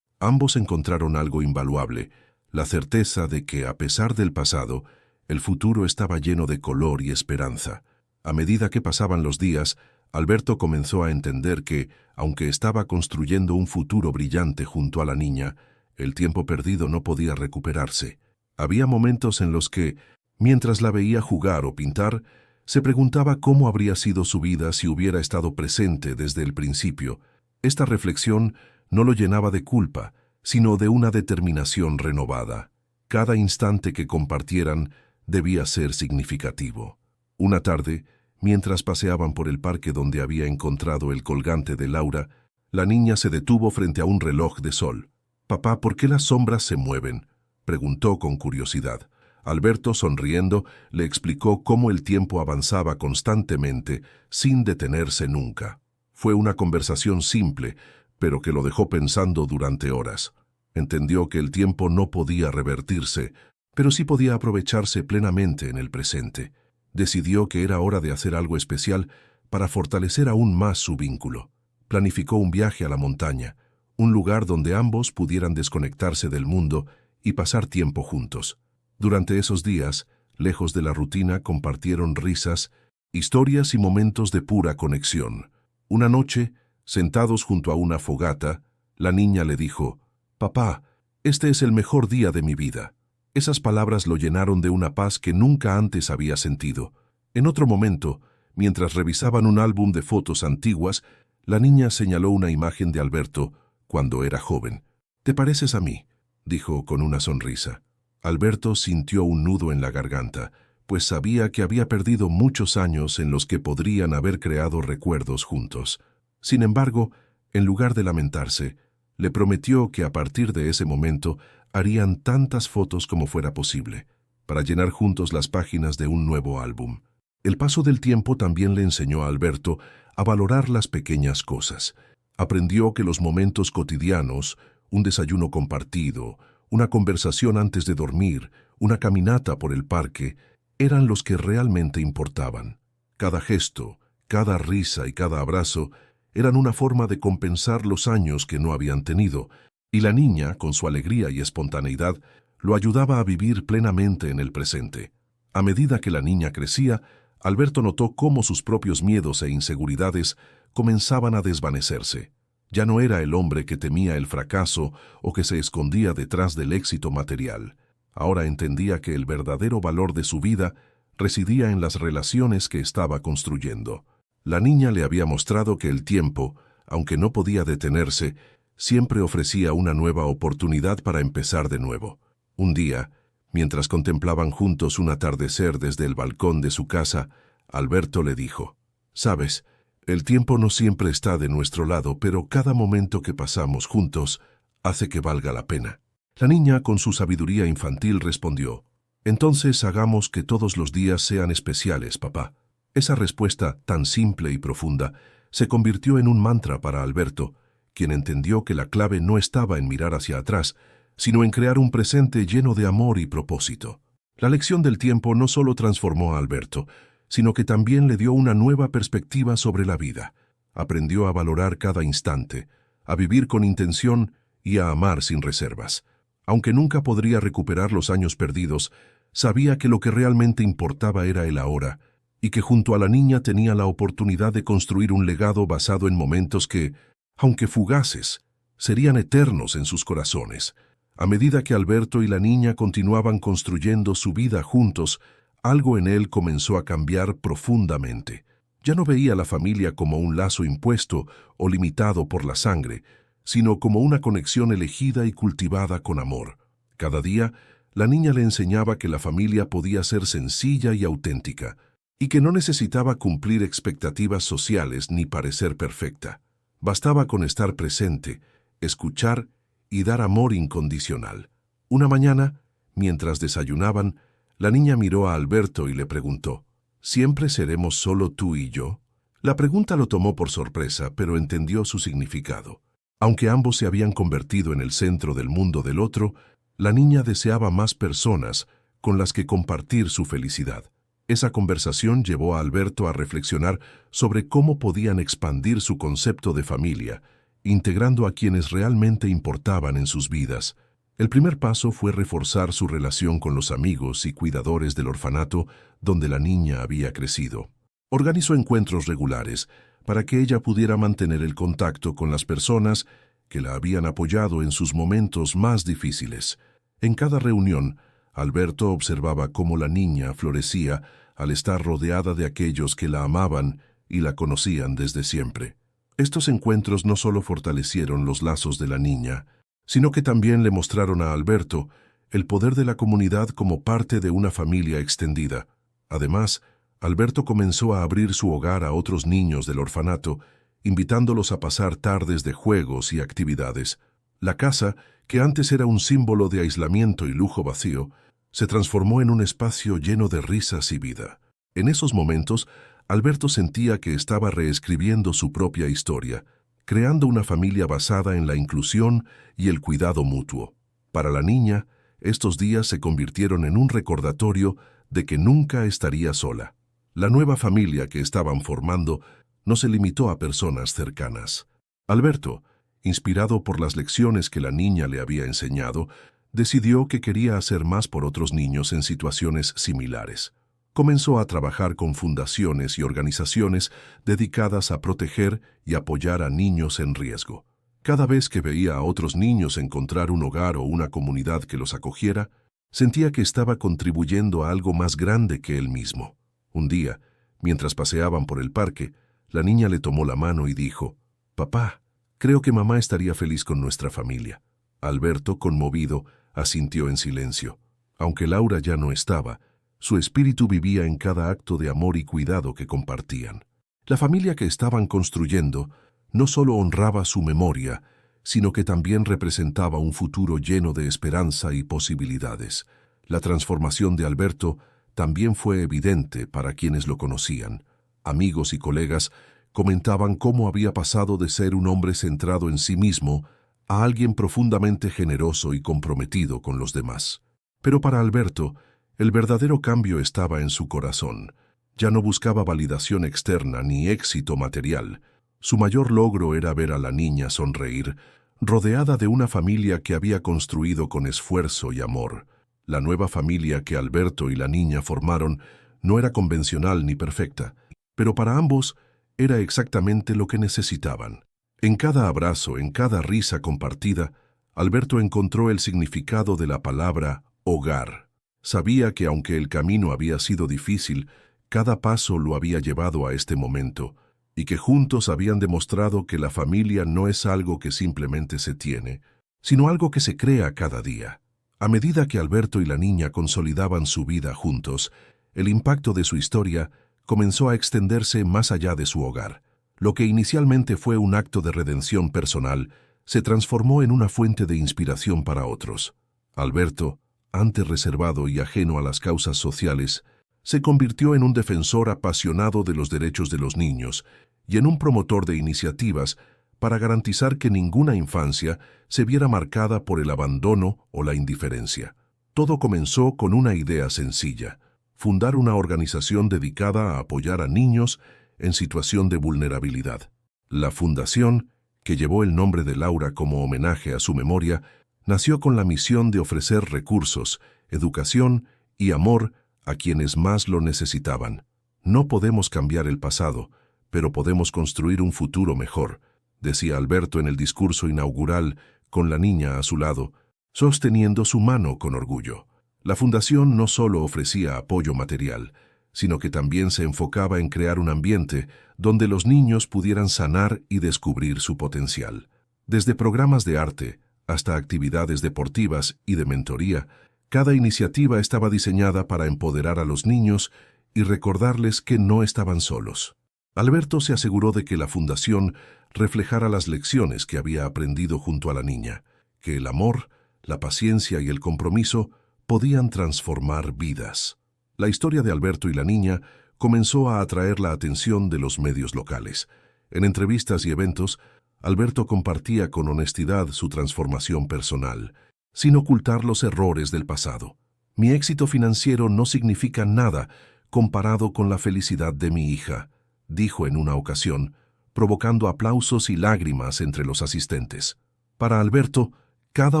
[SPEAKER 1] ambos encontraron algo invaluable: la certeza de que, a pesar del pasado, el futuro estaba lleno de color y esperanza. A medida que pasaban los días, Alberto comenzó a entender que, aunque estaba construyendo un futuro brillante junto a la niña, el tiempo perdido no podía recuperarse. Había momentos en los que, mientras la veía jugar o pintar, se preguntaba cómo habría sido su vida si hubiera estado presente desde el principio. Esta reflexión no lo llenaba de culpa, sino de una determinación renovada. Cada instante que compartieran debía ser significativo. Una tarde, mientras paseaban por el parque donde había encontrado el colgante de Laura, la niña se detuvo frente a un reloj de sol. «Papá, ¿por qué las sombras se mueven?», preguntó con curiosidad. Alberto, sonriendo, le explicó cómo el tiempo avanzaba constantemente, sin detenerse nunca. Fue una conversación simple, pero que lo dejó pensando durante horas. Entendió que el tiempo no podía revertirse, pero sí podía aprovecharse plenamente en el presente. Decidió que era hora de hacer algo especial para fortalecer aún más su vínculo. Planificó un viaje a la montaña, un lugar donde ambos pudieran desconectarse del mundo y pasar tiempo juntos. Durante esos días, lejos de la rutina, compartieron risas, historias y momentos de pura conexión. Una noche, sentados junto a una fogata, la niña le dijo: «Papá, este es el mejor día de mi vida». Esas palabras lo llenaron de una paz que nunca antes había sentido. En otro momento, mientras revisaban un álbum de fotos antiguas, la niña señaló una imagen de Alberto cuando era joven. «Te pareces a mí», dijo con una sonrisa. Alberto sintió un nudo en la garganta, pues sabía que había perdido muchos años en los que podrían haber creado recuerdos juntos. Sin embargo, en lugar de lamentarse, le prometió que a partir de ese momento harían tantas fotos como fuera posible, para llenar juntos las páginas de un nuevo álbum. El paso del tiempo también le enseñó a Alberto a valorar las pequeñas cosas. Aprendió que los momentos cotidianos, un desayuno compartido, una conversación antes de dormir, una caminata por el parque, eran los que realmente importaban. Cada gesto, cada risa y cada abrazo eran una forma de compensar los años que no habían tenido, y la niña, con su alegría y espontaneidad, lo ayudaba a vivir plenamente en el presente. A medida que la niña crecía, Alberto notó cómo sus propios miedos e inseguridades comenzaban a desvanecerse. Ya no era el hombre que temía el fracaso o que se escondía detrás del éxito material. Ahora entendía que el verdadero valor de su vida residía en las relaciones que estaba construyendo. La niña le había mostrado que el tiempo, aunque no podía detenerse, siempre ofrecía una nueva oportunidad para empezar de nuevo. Un día, mientras contemplaban juntos un atardecer desde el balcón de su casa, Alberto le dijo: «Sabes, el tiempo no siempre está de nuestro lado, pero cada momento que pasamos juntos hace que valga la pena». La niña, con su sabiduría infantil, respondió: «Entonces hagamos que todos los días sean especiales, papá». Esa respuesta, tan simple y profunda, se convirtió en un mantra para Alberto, quien entendió que la clave no estaba en mirar hacia atrás, sino en crear un presente lleno de amor y propósito. La lección del tiempo no solo transformó a Alberto, sino que también le dio una nueva perspectiva sobre la vida. Aprendió a valorar cada instante, a vivir con intención y a amar sin reservas. Aunque nunca podría recuperar los años perdidos, sabía que lo que realmente importaba era el ahora, y que junto a la niña tenía la oportunidad de construir un legado basado en momentos que, aunque fugaces, serían eternos en sus corazones. A medida que Alberto y la niña continuaban construyendo su vida juntos, algo en él comenzó a cambiar profundamente. Ya no veía a la familia como un lazo impuesto o limitado por la sangre, sino como una conexión elegida y cultivada con amor. Cada día, la niña le enseñaba que la familia podía ser sencilla y auténtica, y que no necesitaba cumplir expectativas sociales ni parecer perfecta. Bastaba con estar presente, escuchar y dar amor incondicional. Una mañana, mientras desayunaban, la niña miró a Alberto y le preguntó: «¿Siempre seremos solo tú y yo?». La pregunta lo tomó por sorpresa, pero entendió su significado. Aunque ambos se habían convertido en el centro del mundo del otro, la niña deseaba más personas con las que compartir su felicidad. Esa conversación llevó a Alberto a reflexionar sobre cómo podían expandir su concepto de familia, integrando a quienes realmente importaban en sus vidas. El primer paso fue reforzar su relación con los amigos y cuidadores del orfanato donde la niña había crecido. Organizó encuentros regulares para que ella pudiera mantener el contacto con las personas que la habían apoyado en sus momentos más difíciles. En cada reunión, Alberto observaba cómo la niña florecía al estar rodeada de aquellos que la amaban y la conocían desde siempre. Estos encuentros no solo fortalecieron los lazos de la niña, sino que también le mostraron a Alberto el poder de la comunidad como parte de una familia extendida. Además, Alberto comenzó a abrir su hogar a otros niños del orfanato, invitándolos a pasar tardes de juegos y actividades. La casa, que antes era un símbolo de aislamiento y lujo vacío, se transformó en un espacio lleno de risas y vida. En esos momentos, Alberto sentía que estaba reescribiendo su propia historia. creando una familia basada en la inclusión y el cuidado mutuo. Para la niña, estos días se convirtieron en un recordatorio de que nunca estaría sola. La nueva familia que estaban formando no se limitó a personas cercanas. Alberto, inspirado por las lecciones que la niña le había enseñado, decidió que quería hacer más por otros niños en situaciones similares. Comenzó a trabajar con fundaciones y organizaciones dedicadas a proteger y apoyar a niños en riesgo. Cada vez que veía a otros niños encontrar un hogar o una comunidad que los acogiera, sentía que estaba contribuyendo a algo más grande que él mismo. Un día, mientras paseaban por el parque, la niña le tomó la mano y dijo: «Papá, creo que mamá estaría feliz con nuestra familia». Alberto, conmovido, asintió en silencio. Aunque Laura ya no estaba, su espíritu vivía en cada acto de amor y cuidado que compartían. La familia que estaban construyendo no solo honraba su memoria, sino que también representaba un futuro lleno de esperanza y posibilidades. La transformación de Alberto también fue evidente para quienes lo conocían. Amigos y colegas comentaban cómo había pasado de ser un hombre centrado en sí mismo a alguien profundamente generoso y comprometido con los demás. Pero para Alberto, el verdadero cambio estaba en su corazón. Ya no buscaba validación externa ni éxito material. Su mayor logro era ver a la niña sonreír, rodeada de una familia que había construido con esfuerzo y amor. La nueva familia que Alberto y la niña formaron no era convencional ni perfecta, pero para ambos era exactamente lo que necesitaban. En cada abrazo, en cada risa compartida, Alberto encontró el significado de la palabra hogar. Sabía que aunque el camino había sido difícil, cada paso lo había llevado a este momento, y que juntos habían demostrado que la familia no es algo que simplemente se tiene, sino algo que se crea cada día. A medida que Alberto y la niña consolidaban su vida juntos, el impacto de su historia comenzó a extenderse más allá de su hogar. Lo que inicialmente fue un acto de redención personal, se transformó en una fuente de inspiración para otros. Alberto, antes reservado y ajeno a las causas sociales, se convirtió en un defensor apasionado de los derechos de los niños y en un promotor de iniciativas para garantizar que ninguna infancia se viera marcada por el abandono o la indiferencia. Todo comenzó con una idea sencilla: fundar una organización dedicada a apoyar a niños en situación de vulnerabilidad. La fundación, que llevó el nombre de Laura como homenaje a su memoria, nació con la misión de ofrecer recursos, educación y amor a quienes más lo necesitaban. No podemos cambiar el pasado, pero podemos construir un futuro mejor, decía Alberto en el discurso inaugural con la niña a su lado, sosteniendo su mano con orgullo. La fundación no solo ofrecía apoyo material, sino que también se enfocaba en crear un ambiente donde los niños pudieran sanar y descubrir su potencial. Desde programas de arte hasta actividades deportivas y de mentoría, cada iniciativa estaba diseñada para empoderar a los niños y recordarles que no estaban solos. Alberto se aseguró de que la fundación reflejara las lecciones que había aprendido junto a la niña, que el amor, la paciencia y el compromiso podían transformar vidas. La historia de Alberto y la niña comenzó a atraer la atención de los medios locales. En entrevistas y eventos, Alberto compartía con honestidad su transformación personal, sin ocultar los errores del pasado. «Mi éxito financiero no significa nada comparado con la felicidad de mi hija», dijo en una ocasión, provocando aplausos y lágrimas entre los asistentes. Para Alberto, cada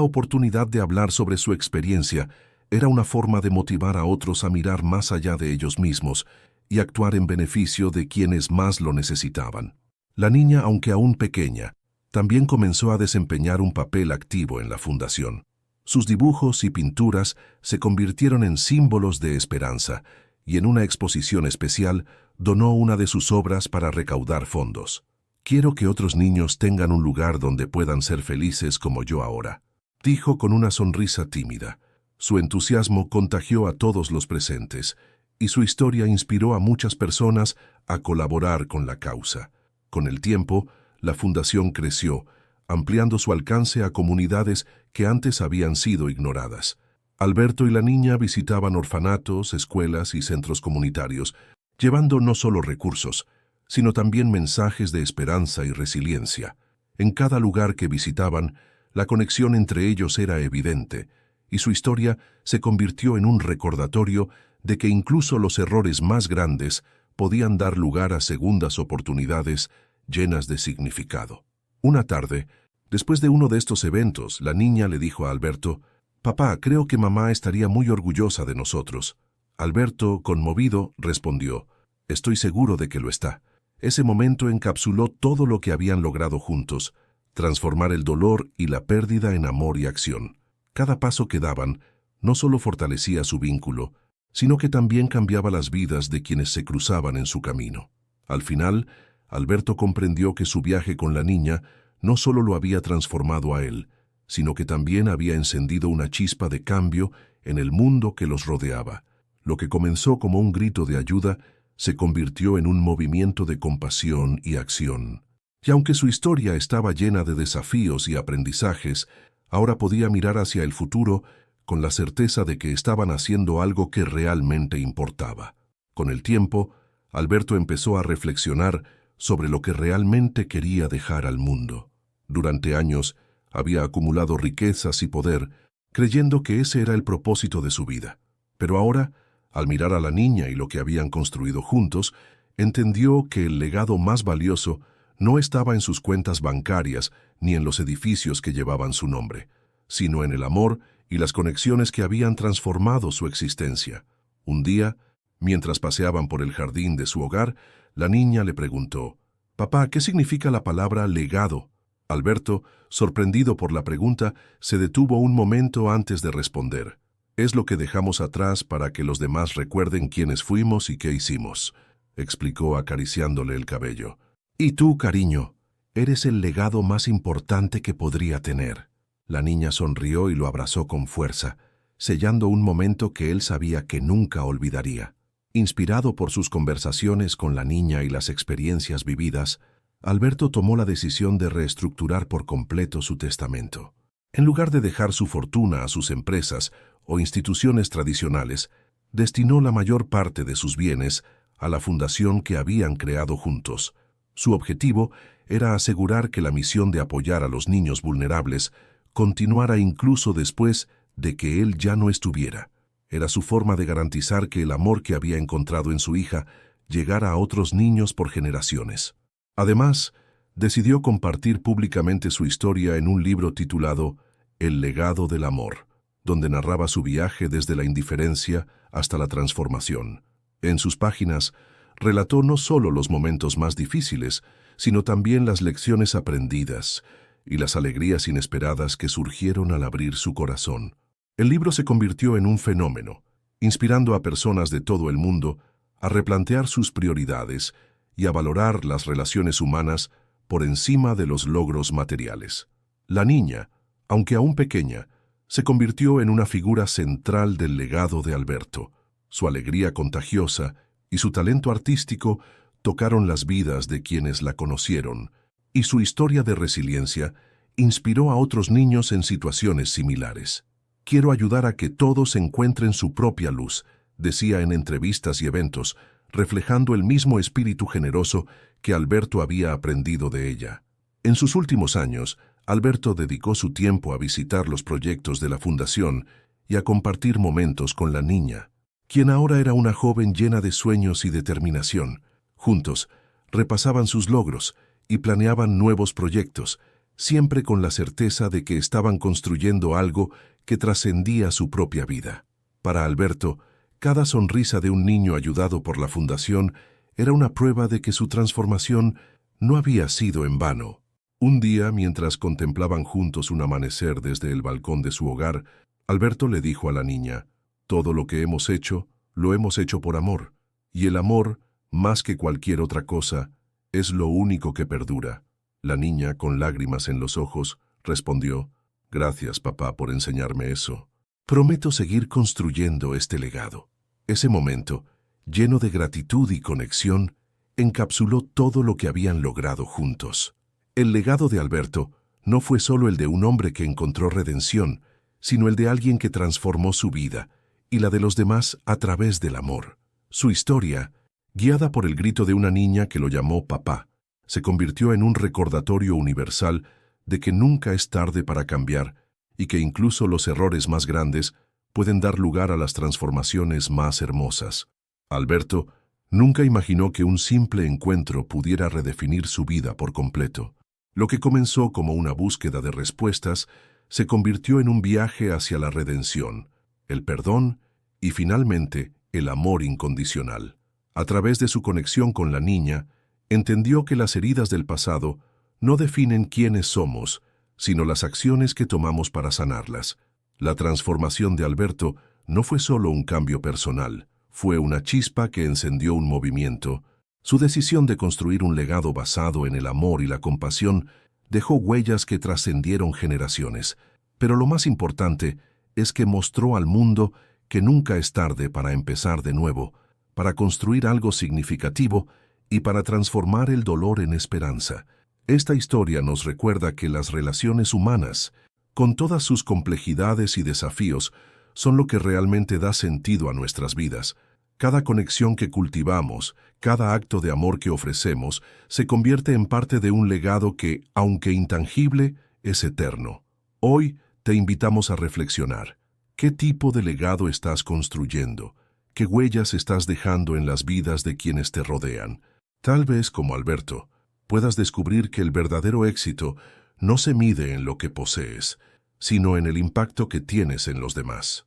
[SPEAKER 1] oportunidad de hablar sobre su experiencia era una forma de motivar a otros a mirar más allá de ellos mismos y actuar en beneficio de quienes más lo necesitaban. La niña, aunque aún pequeña, también comenzó a desempeñar un papel activo en la fundación. Sus dibujos y pinturas se convirtieron en símbolos de esperanza, y en una exposición especial donó una de sus obras para recaudar fondos. «Quiero que otros niños tengan un lugar donde puedan ser felices como yo ahora», dijo con una sonrisa tímida. Su entusiasmo contagió a todos los presentes, y su historia inspiró a muchas personas a colaborar con la causa. Con el tiempo, la fundación creció, ampliando su alcance a comunidades que antes habían sido ignoradas. Alberto y la niña visitaban orfanatos, escuelas y centros comunitarios, llevando no solo recursos, sino también mensajes de esperanza y resiliencia. En cada lugar que visitaban, la conexión entre ellos era evidente, y su historia se convirtió en un recordatorio de que incluso los errores más grandes podían dar lugar a segundas oportunidades llenas de significado. Una tarde, después de uno de estos eventos, la niña le dijo a Alberto: «Papá, creo que mamá estaría muy orgullosa de nosotros». Alberto, conmovido, respondió: «Estoy seguro de que lo está». Ese momento encapsuló todo lo que habían logrado juntos: transformar el dolor y la pérdida en amor y acción. Cada paso que daban no solo fortalecía su vínculo, sino que también cambiaba las vidas de quienes se cruzaban en su camino. Al final, Alberto comprendió que su viaje con la niña no solo lo había transformado a él, sino que también había encendido una chispa de cambio en el mundo que los rodeaba. Lo que comenzó como un grito de ayuda se convirtió en un movimiento de compasión y acción. Y aunque su historia estaba llena de desafíos y aprendizajes, ahora podía mirar hacia el futuro con la certeza de que estaban haciendo algo que realmente importaba. Con el tiempo, Alberto empezó a reflexionar sobre lo que realmente quería dejar al mundo. Durante años, había acumulado riquezas y poder, creyendo que ese era el propósito de su vida. Pero ahora, al mirar a la niña y lo que habían construido juntos, entendió que el legado más valioso no estaba en sus cuentas bancarias ni en los edificios que llevaban su nombre, sino en el amor y las conexiones que habían transformado su existencia. Un día, mientras paseaban por el jardín de su hogar, la niña le preguntó: «Papá, ¿qué significa la palabra legado?». Alberto, sorprendido por la pregunta, se detuvo un momento antes de responder. «Es lo que dejamos atrás para que los demás recuerden quiénes fuimos y qué hicimos», explicó acariciándole el cabello. «Y tú, cariño, eres el legado más importante que podría tener». La niña sonrió y lo abrazó con fuerza, sellando un momento que él sabía que nunca olvidaría. Inspirado por sus conversaciones con la niña y las experiencias vividas, Alberto tomó la decisión de reestructurar por completo su testamento. En lugar de dejar su fortuna a sus empresas o instituciones tradicionales, destinó la mayor parte de sus bienes a la fundación que habían creado juntos. Su objetivo era asegurar que la misión de apoyar a los niños vulnerables continuara incluso después de que él ya no estuviera. Era su forma de garantizar que el amor que había encontrado en su hija llegara a otros niños por generaciones. Además, decidió compartir públicamente su historia en un libro titulado El legado del amor, donde narraba su viaje desde la indiferencia hasta la transformación. En sus páginas, relató no solo los momentos más difíciles, sino también las lecciones aprendidas y las alegrías inesperadas que surgieron al abrir su corazón. El libro se convirtió en un fenómeno, inspirando a personas de todo el mundo a replantear sus prioridades y a valorar las relaciones humanas por encima de los logros materiales. La niña, aunque aún pequeña, se convirtió en una figura central del legado de Alberto. Su alegría contagiosa y su talento artístico tocaron las vidas de quienes la conocieron, y su historia de resiliencia inspiró a otros niños en situaciones similares. «Quiero ayudar a que todos encuentren su propia luz», decía en entrevistas y eventos, reflejando el mismo espíritu generoso que Alberto había aprendido de ella. En sus últimos años, Alberto dedicó su tiempo a visitar los proyectos de la fundación y a compartir momentos con la niña, quien ahora era una joven llena de sueños y determinación. Juntos, repasaban sus logros y planeaban nuevos proyectos, siempre con la certeza de que estaban construyendo algo que trascendía su propia vida. Para Alberto, cada sonrisa de un niño ayudado por la fundación era una prueba de que su transformación no había sido en vano. Un día, mientras contemplaban juntos un amanecer desde el balcón de su hogar, Alberto le dijo a la niña: «Todo lo que hemos hecho, lo hemos hecho por amor, y el amor, más que cualquier otra cosa, es lo único que perdura». La niña, con lágrimas en los ojos, respondió: «Gracias, papá, por enseñarme eso. Prometo seguir construyendo este legado». Ese momento, lleno de gratitud y conexión, encapsuló todo lo que habían logrado juntos. El legado de Alberto no fue solo el de un hombre que encontró redención, sino el de alguien que transformó su vida y la de los demás a través del amor. Su historia, guiada por el grito de una niña que lo llamó papá, se convirtió en un recordatorio universal de que nunca es tarde para cambiar y que incluso los errores más grandes pueden dar lugar a las transformaciones más hermosas. Alberto nunca imaginó que un simple encuentro pudiera redefinir su vida por completo. Lo que comenzó como una búsqueda de respuestas se convirtió en un viaje hacia la redención, el perdón y finalmente el amor incondicional. A través de su conexión con la niña, entendió que las heridas del pasado no definen quiénes somos, sino las acciones que tomamos para sanarlas. La transformación de Alberto no fue solo un cambio personal, fue una chispa que encendió un movimiento. Su decisión de construir un legado basado en el amor y la compasión dejó huellas que trascendieron generaciones. Pero lo más importante es que mostró al mundo que nunca es tarde para empezar de nuevo, para construir algo significativo y para transformar el dolor en esperanza. Esta historia nos recuerda que las relaciones humanas, con todas sus complejidades y desafíos, son lo que realmente da sentido a nuestras vidas. Cada conexión que cultivamos, cada acto de amor que ofrecemos, se convierte en parte de un legado que, aunque intangible, es eterno. Hoy te invitamos a reflexionar. ¿Qué tipo de legado estás construyendo? ¿Qué huellas estás dejando en las vidas de quienes te rodean? Tal vez, como Alberto, puedas descubrir que el verdadero éxito no se mide en lo que posees, sino en el impacto que tienes en los demás.